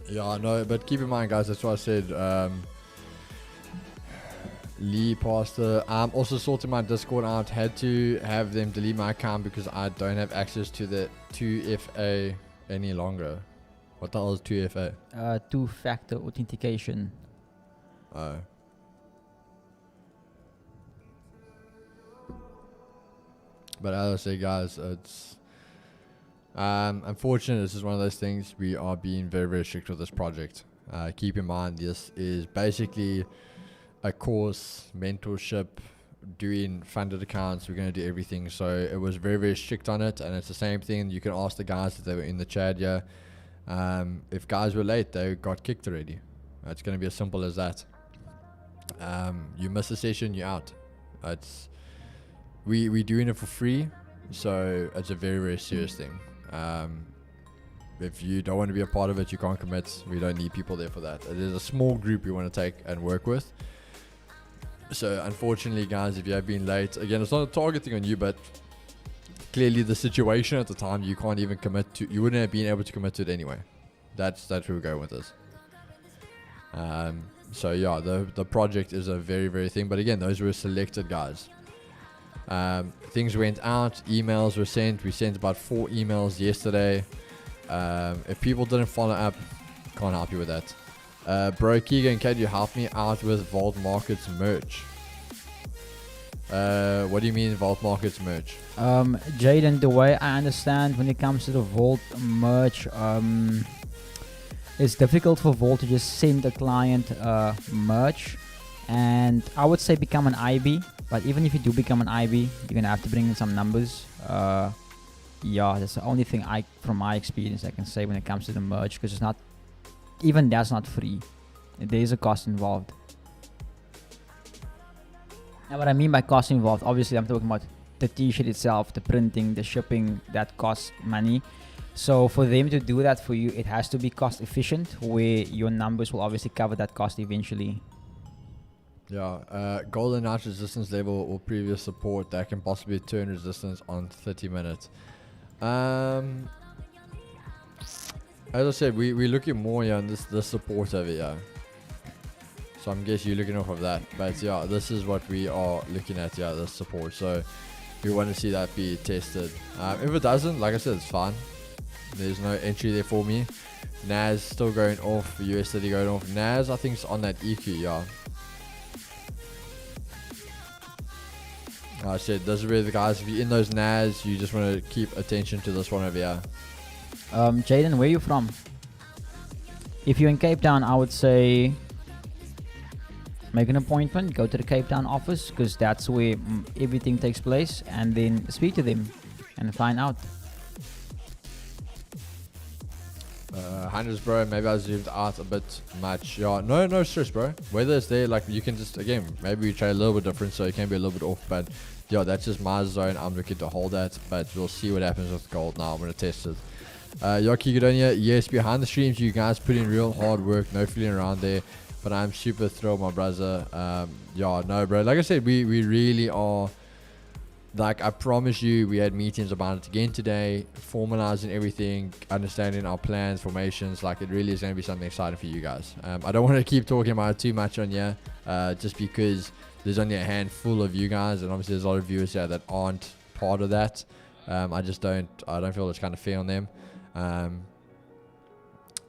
Yeah, no, but keep in mind, guys, that's what I said. Lee Pastor. I'm also sorting my Discord out. Had to have them delete my account because I don't have access to the 2FA any longer. What the hell is 2FA? Two-factor authentication. Oh. But as I say, guys, it's unfortunate. This is one of those things. We are being very, very strict with this project. Keep in mind, this is basically a course, mentorship, doing funded accounts. We're going to do everything. So it was very, very strict on it. And it's the same thing. You can ask the guys if they were in the chat. Yeah. If guys were late, they got kicked already. It's going to be as simple as that. You miss a session, you're out. We're doing it for free. So it's a very, very serious thing. If you don't want to be a part of it, you can't commit. We don't need people there for that. It is a small group you want to take and work with. So unfortunately, guys, if you have been late, again, it's not a targeting on you, but clearly the situation at the time, you can't even commit to. You wouldn't have been able to commit to it anyway. That's where we're going with this. So yeah, the project is a very, very thing. But again, those were selected guys. Things went out, emails were sent. We sent about 4 emails yesterday. If people didn't follow up, can't help you with that. Bro Keegan, can you help me out with Vault Markets merch? What do you mean Vault Markets merch? Jaden, the way I understand when it comes to the Vault merch, it's difficult for Vault to just send a client merch, and I would say become an IB. But even if you do become an IB, you're gonna have to bring in some numbers. Yeah, that's the only thing from my experience, I can say when it comes to the merch, because it's not, even that's not free. There is a cost involved. And what I mean by cost involved, obviously I'm talking about the t-shirt itself, the printing, the shipping, that costs money. So for them to do that for you, it has to be cost efficient, where your numbers will obviously cover that cost eventually. Yeah, golden arch resistance level or previous support that can possibly turn resistance on 30 minutes. As I said, we're looking more here on this support over here. So I'm guessing you're looking off of that. But yeah, this is what we are looking at, yeah, this support. So we want to see that be tested. If it doesn't, like I said, it's fine. There's no entry there for me. NAS still going off, USD going off. NAS, I think, is on that EQ, yeah. I said, this is where the guys, if you're in those NAS, you just want to keep attention to this one over here. Jaden, where are you from? If you're in Cape Town, I would say make an appointment, go to the Cape Town office, because that's where everything takes place, and then speak to them and find out. Hundreds, bro, maybe I zoomed out a bit much. Yeah, no stress, bro. Whether it's there, like, you can just, again, maybe we trade a little bit different, so it can be a little bit off, but yeah, that's just my zone. I'm looking to hold that, but we'll see what happens with gold now. I'm going to test it. Yoki Gudonia, yes, behind the streams, you guys put in real hard work, no fooling around there. but I'm super thrilled, my brother. Yeah, no, bro. Like I said, we really are. Like, I promise you, we had meetings about it again today, formalizing everything, understanding our plans, formations. Like, it really is going to be something exciting for you guys. I don't want to keep talking about it too much on here, just because there's only a handful of you guys, and obviously there's a lot of viewers here that aren't part of that. I don't feel it's kind of fair on them.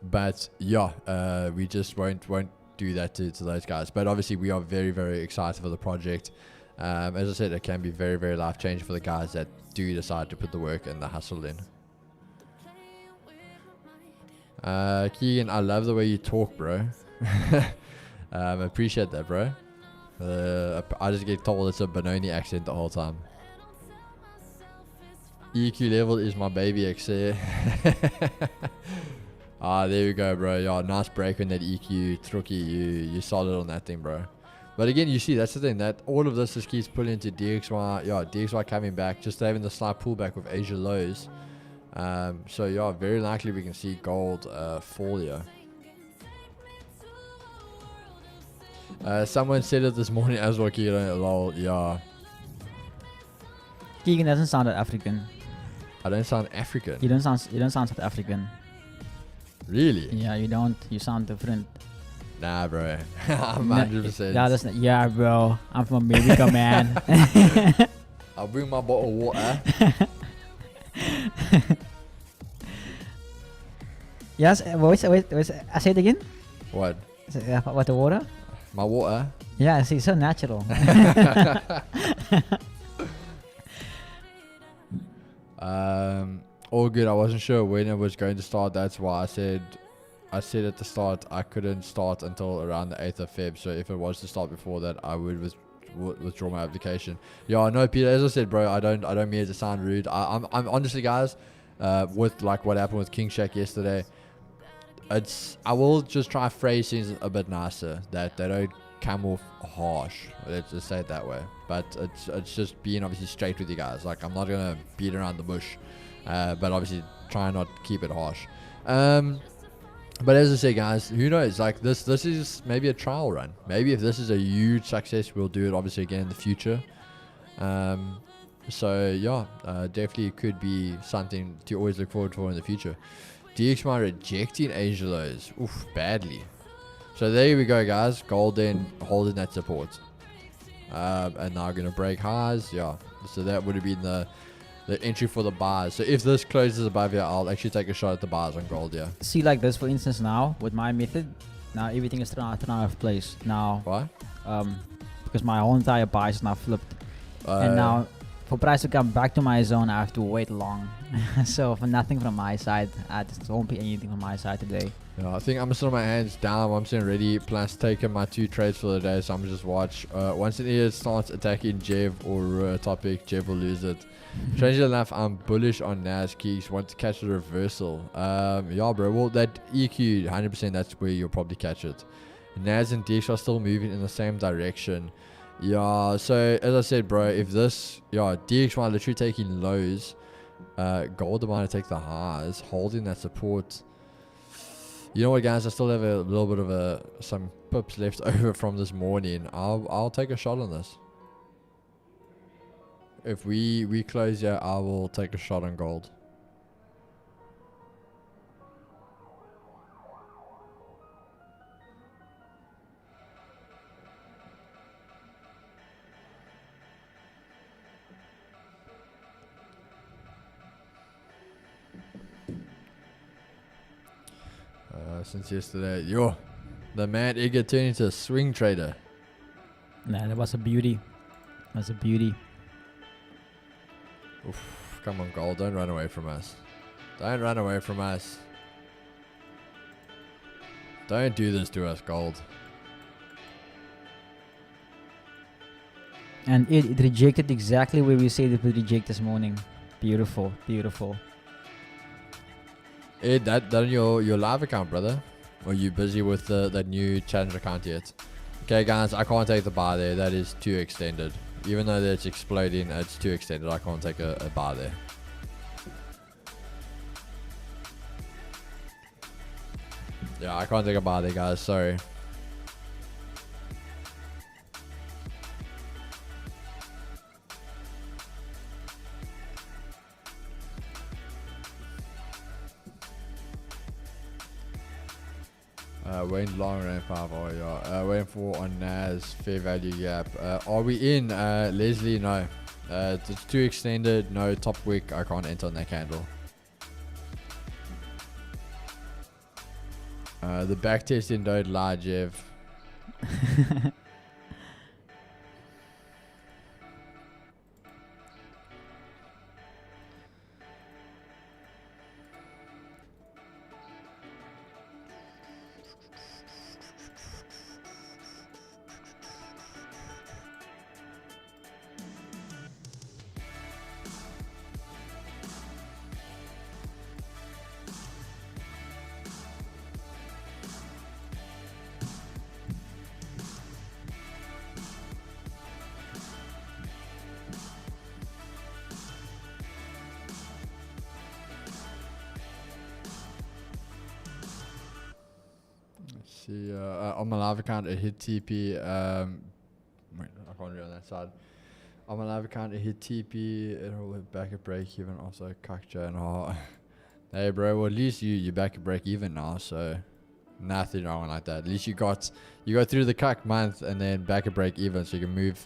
But yeah, we just won't do that to those guys. But obviously we are very, very excited for the project. As I said, it can be very, very life changing for the guys that do decide to put the work and the hustle in. Keegan, I love the way you talk, bro. Appreciate that, bro. I just get told it's a Benoni accent the whole time. EQ level is my baby XC. There we go, bro. Yeah, nice break on that EQ. Trucky, you solid on that thing, bro. But again, you see, that's the thing, that all of this just keeps pulling into DXY. Yeah, DXY coming back, just having the slight pullback with Asia lows. So yeah, very likely we can see gold fall here. Someone said it this morning as well, Keegan. Lol, yeah. Keegan doesn't sound African. I don't sound African. You don't sound South African. Really? Yeah, you don't. You sound different. Nah, bro. I'm 100%. Yeah, bro. I'm from America, man. I'll bring my bottle of water. Yes, wait, I say it again. What? What, the water? My water? Yeah, see, so natural. All good. I wasn't sure when it was going to start. That's why I said at the start I couldn't start until around the 8th of Feb. So if it was to start before that, I would withdraw my application. Yeah, I know, Peter. As I said, bro, I don't mean it to sound rude. I'm honestly, guys, with like what happened with King Shack yesterday, I will just try phrase things a bit nicer, that they don't come off harsh. Let's just say it that way. But it's just being obviously straight with you guys. Like, I'm not gonna beat around the bush, but obviously try not keep it harsh. But as I say, guys, who knows? Like, this is maybe a trial run. Maybe if this is a huge success, we'll do it obviously again in the future. So yeah, definitely could be something to always look forward for in the future. DXY rejecting Asia lows. Oof, badly. So there we go, guys. Golden holding that support. And now going to break highs. Yeah. So that would have been the entry for the buys. So if this closes above here, I'll actually take a shot at the buys on gold, yeah. See, like this, for instance, now, with my method, now everything is thrown out of place. Now, why? Because my whole entire buy is now flipped. And now, for price to come back to my zone, I have to wait long. So for nothing from my side, I just won't be anything from my side today. Yeah, I think I'm just my hands down. I'm sitting ready, plus taking my 2 trades for the day. So I'm just watch. Once an idiot starts attacking Jev or topic, Jev will lose it. Strangely enough, I'm bullish on Nas Keys. Want to catch the reversal. Yeah, bro. Well, that EQ, 100%, that's where you'll probably catch it. Nas and DX are still moving in the same direction. Yeah, so as I said, bro, if this, yeah, DXY literally taking lows, gold might take the highs, holding that support. You know what, guys? I still have a little bit of some pips left over from this morning. I'll take a shot on this. If we close here, I will take a shot on gold. Since yesterday, the man eager turned into a swing trader. Nah, that was a beauty. That's a beauty. Oof, come on, gold, don't run away from us. Don't run away from us. Don't do this to us, gold. And it rejected exactly where we said it would reject this morning. Beautiful, beautiful. Ed, that on your live account, brother? Or are you busy with that new challenge account yet? Okay, guys, I can't take the buy there. That is too extended. Even though that's exploding, it's too extended. I can't take a buy there. Yeah, I can't take a buy there, guys. Sorry. Waiting long range 5 hour, yeah. Waiting for on NAS fair value gap. Are we in? Leslie, no. It's too extended. No, top wick. I can't enter on that candle. The back testing don't lie, Jeff. See, on my live account, it hit TP. Wait, I can't read on that side. On my live account, it hit TP. It'll hit back at break even. Also, Kakcha and all. Hey, bro. Well, at least you back at break even now. So nothing wrong like that. At least you go through the cuck month and then back at break even, so you can move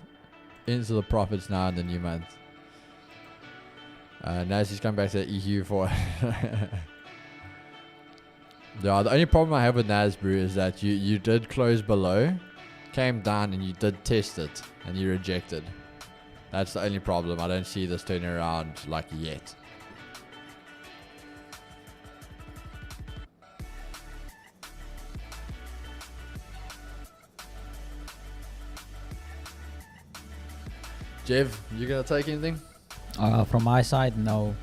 into the profits now in the new month. Nasty's come back to EU for. Yeah, the only problem I have with Nas, bro, is that you did close below, came down, and you did test it, and you rejected. That's the only problem. I don't see this turning around, like, yet. Jeff, you gonna take anything? From my side, no.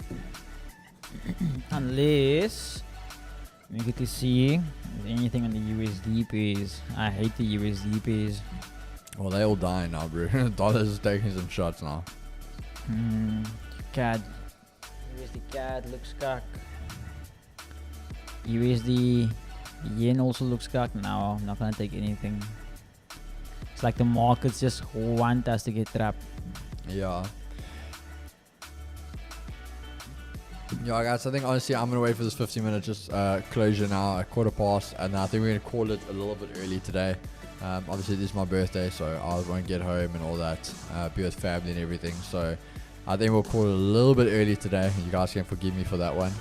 Unless you get to see anything on the USD piece. I hate the USD piece. Well, they all dying now, bro. Dollars is taking some shots now. CAD. USD CAD looks cuck. USD yen also looks cuck. No, I'm not gonna take anything. It's like the markets just want us to get trapped. Yeah. Yeah, guys, I think honestly I'm going to wait for this 15-minute just closure now at 15:15, and I think we're going to call it a little bit early today. Obviously, this is my birthday, so I won't get home and all that, be with family and everything. So I think we'll call it a little bit early today. You guys can forgive me for that one.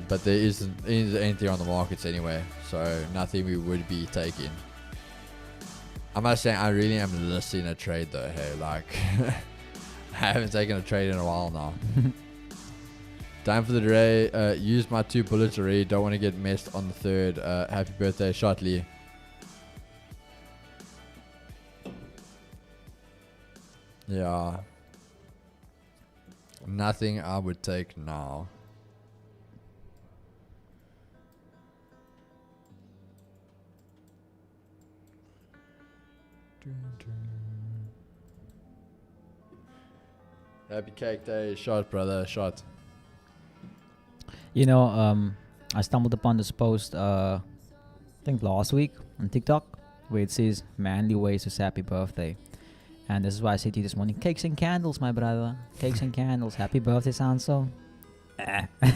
But there isn't anything on the markets anyway, so nothing we would be taking. I must say, I really am listing a trade though. Hey, like, I haven't taken a trade in a while now. Time for the day. Used my 2 bullets already. Don't want to get messed on the third. Happy birthday, Shotley. Yeah. Nothing I would take now. Happy cake day. Shot, brother. Shot. You know, I stumbled upon this post, I think last week on TikTok, where it says manly ways to say happy birthday. And this is why I said to you this morning, cakes and candles, my brother. Cakes and candles. Happy birthday sounds so. Abner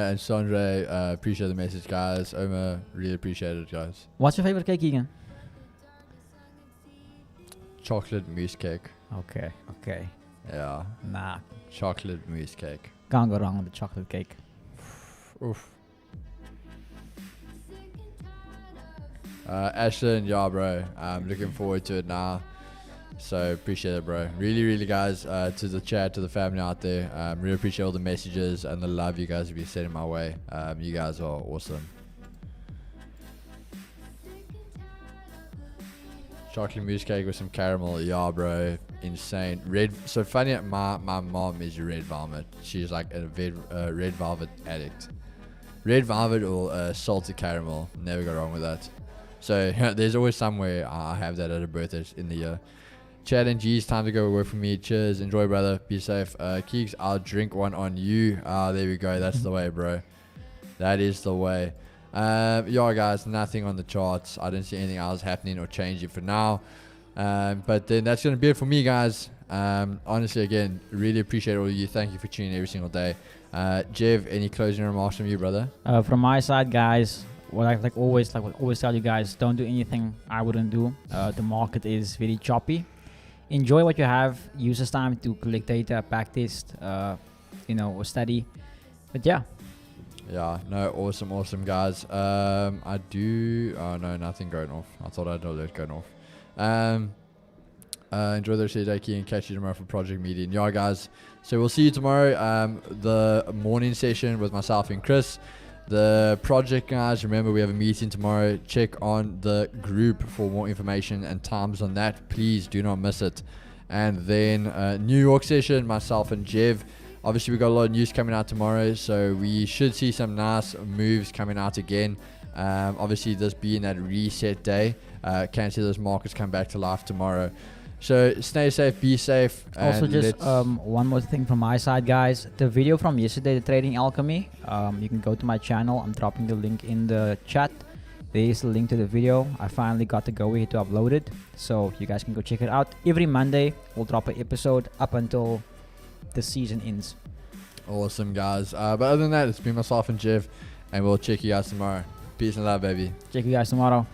and Sandre, appreciate the message, guys. Omar, really appreciate it, guys. What's your favorite cake, Egan? Chocolate mousse cake. Okay. Yeah. Nah. Chocolate mousse cake. Can't go wrong with the chocolate cake. Oof. Ashton, yeah, bro. I'm looking forward to it now. So appreciate it, bro. Really, guys, to the chat, to the family out there. Really appreciate all the messages and the love you guys have been sending my way. You guys are awesome. Chocolate mousse cake with some caramel, yeah, bro, insane. Red. So funny, my mom is a red velvet. She's like a red velvet addict. Red velvet or salted caramel, never got wrong with that. So there's always somewhere I have that at a birthday in the year. Chad and G's, time to go work for me. Cheers, enjoy, brother. Be safe. Keeks, I'll drink one on you. There we go. That's the way, bro. That is the way. Yeah, guys, nothing on the charts. I didn't see anything else happening or changing for now. But then that's going to be it for me, guys. Honestly, again, really appreciate all of you. Thank you for tuning every single day. Jev, any closing remarks from you, brother? From my side, guys, what I always tell you guys, don't do anything I wouldn't do. The market is very choppy. Enjoy what you have. Use this time to collect data, practice, or study. But yeah. Yeah, no, awesome, guys. I do. Oh no, nothing going off. I thought I'd know that going off. Enjoy the rest of your day, Key, and catch you tomorrow for Project Meeting. Yeah, guys. So we'll see you tomorrow. The morning session with myself and Chris. The project, guys, remember we have a meeting tomorrow. Check on the group for more information and times on that. Please do not miss it. And then New York session, myself and Jev. Obviously, we got a lot of news coming out tomorrow, so we should see some nice moves coming out again. Obviously, this being that reset day, can't see those markets come back to life tomorrow. So stay safe, be safe. Also, just one more thing from my side, guys. The video from yesterday, the Trading Alchemy, you can go to my channel. I'm dropping the link in the chat. There is a link to the video. I finally got the go ahead to upload it, so you guys can go check it out. Every Monday, we'll drop an episode up until the season ends. Awesome, guys. But other than that, it's been myself and Jev, and we'll check you guys tomorrow. Peace and love, baby. Check you guys tomorrow.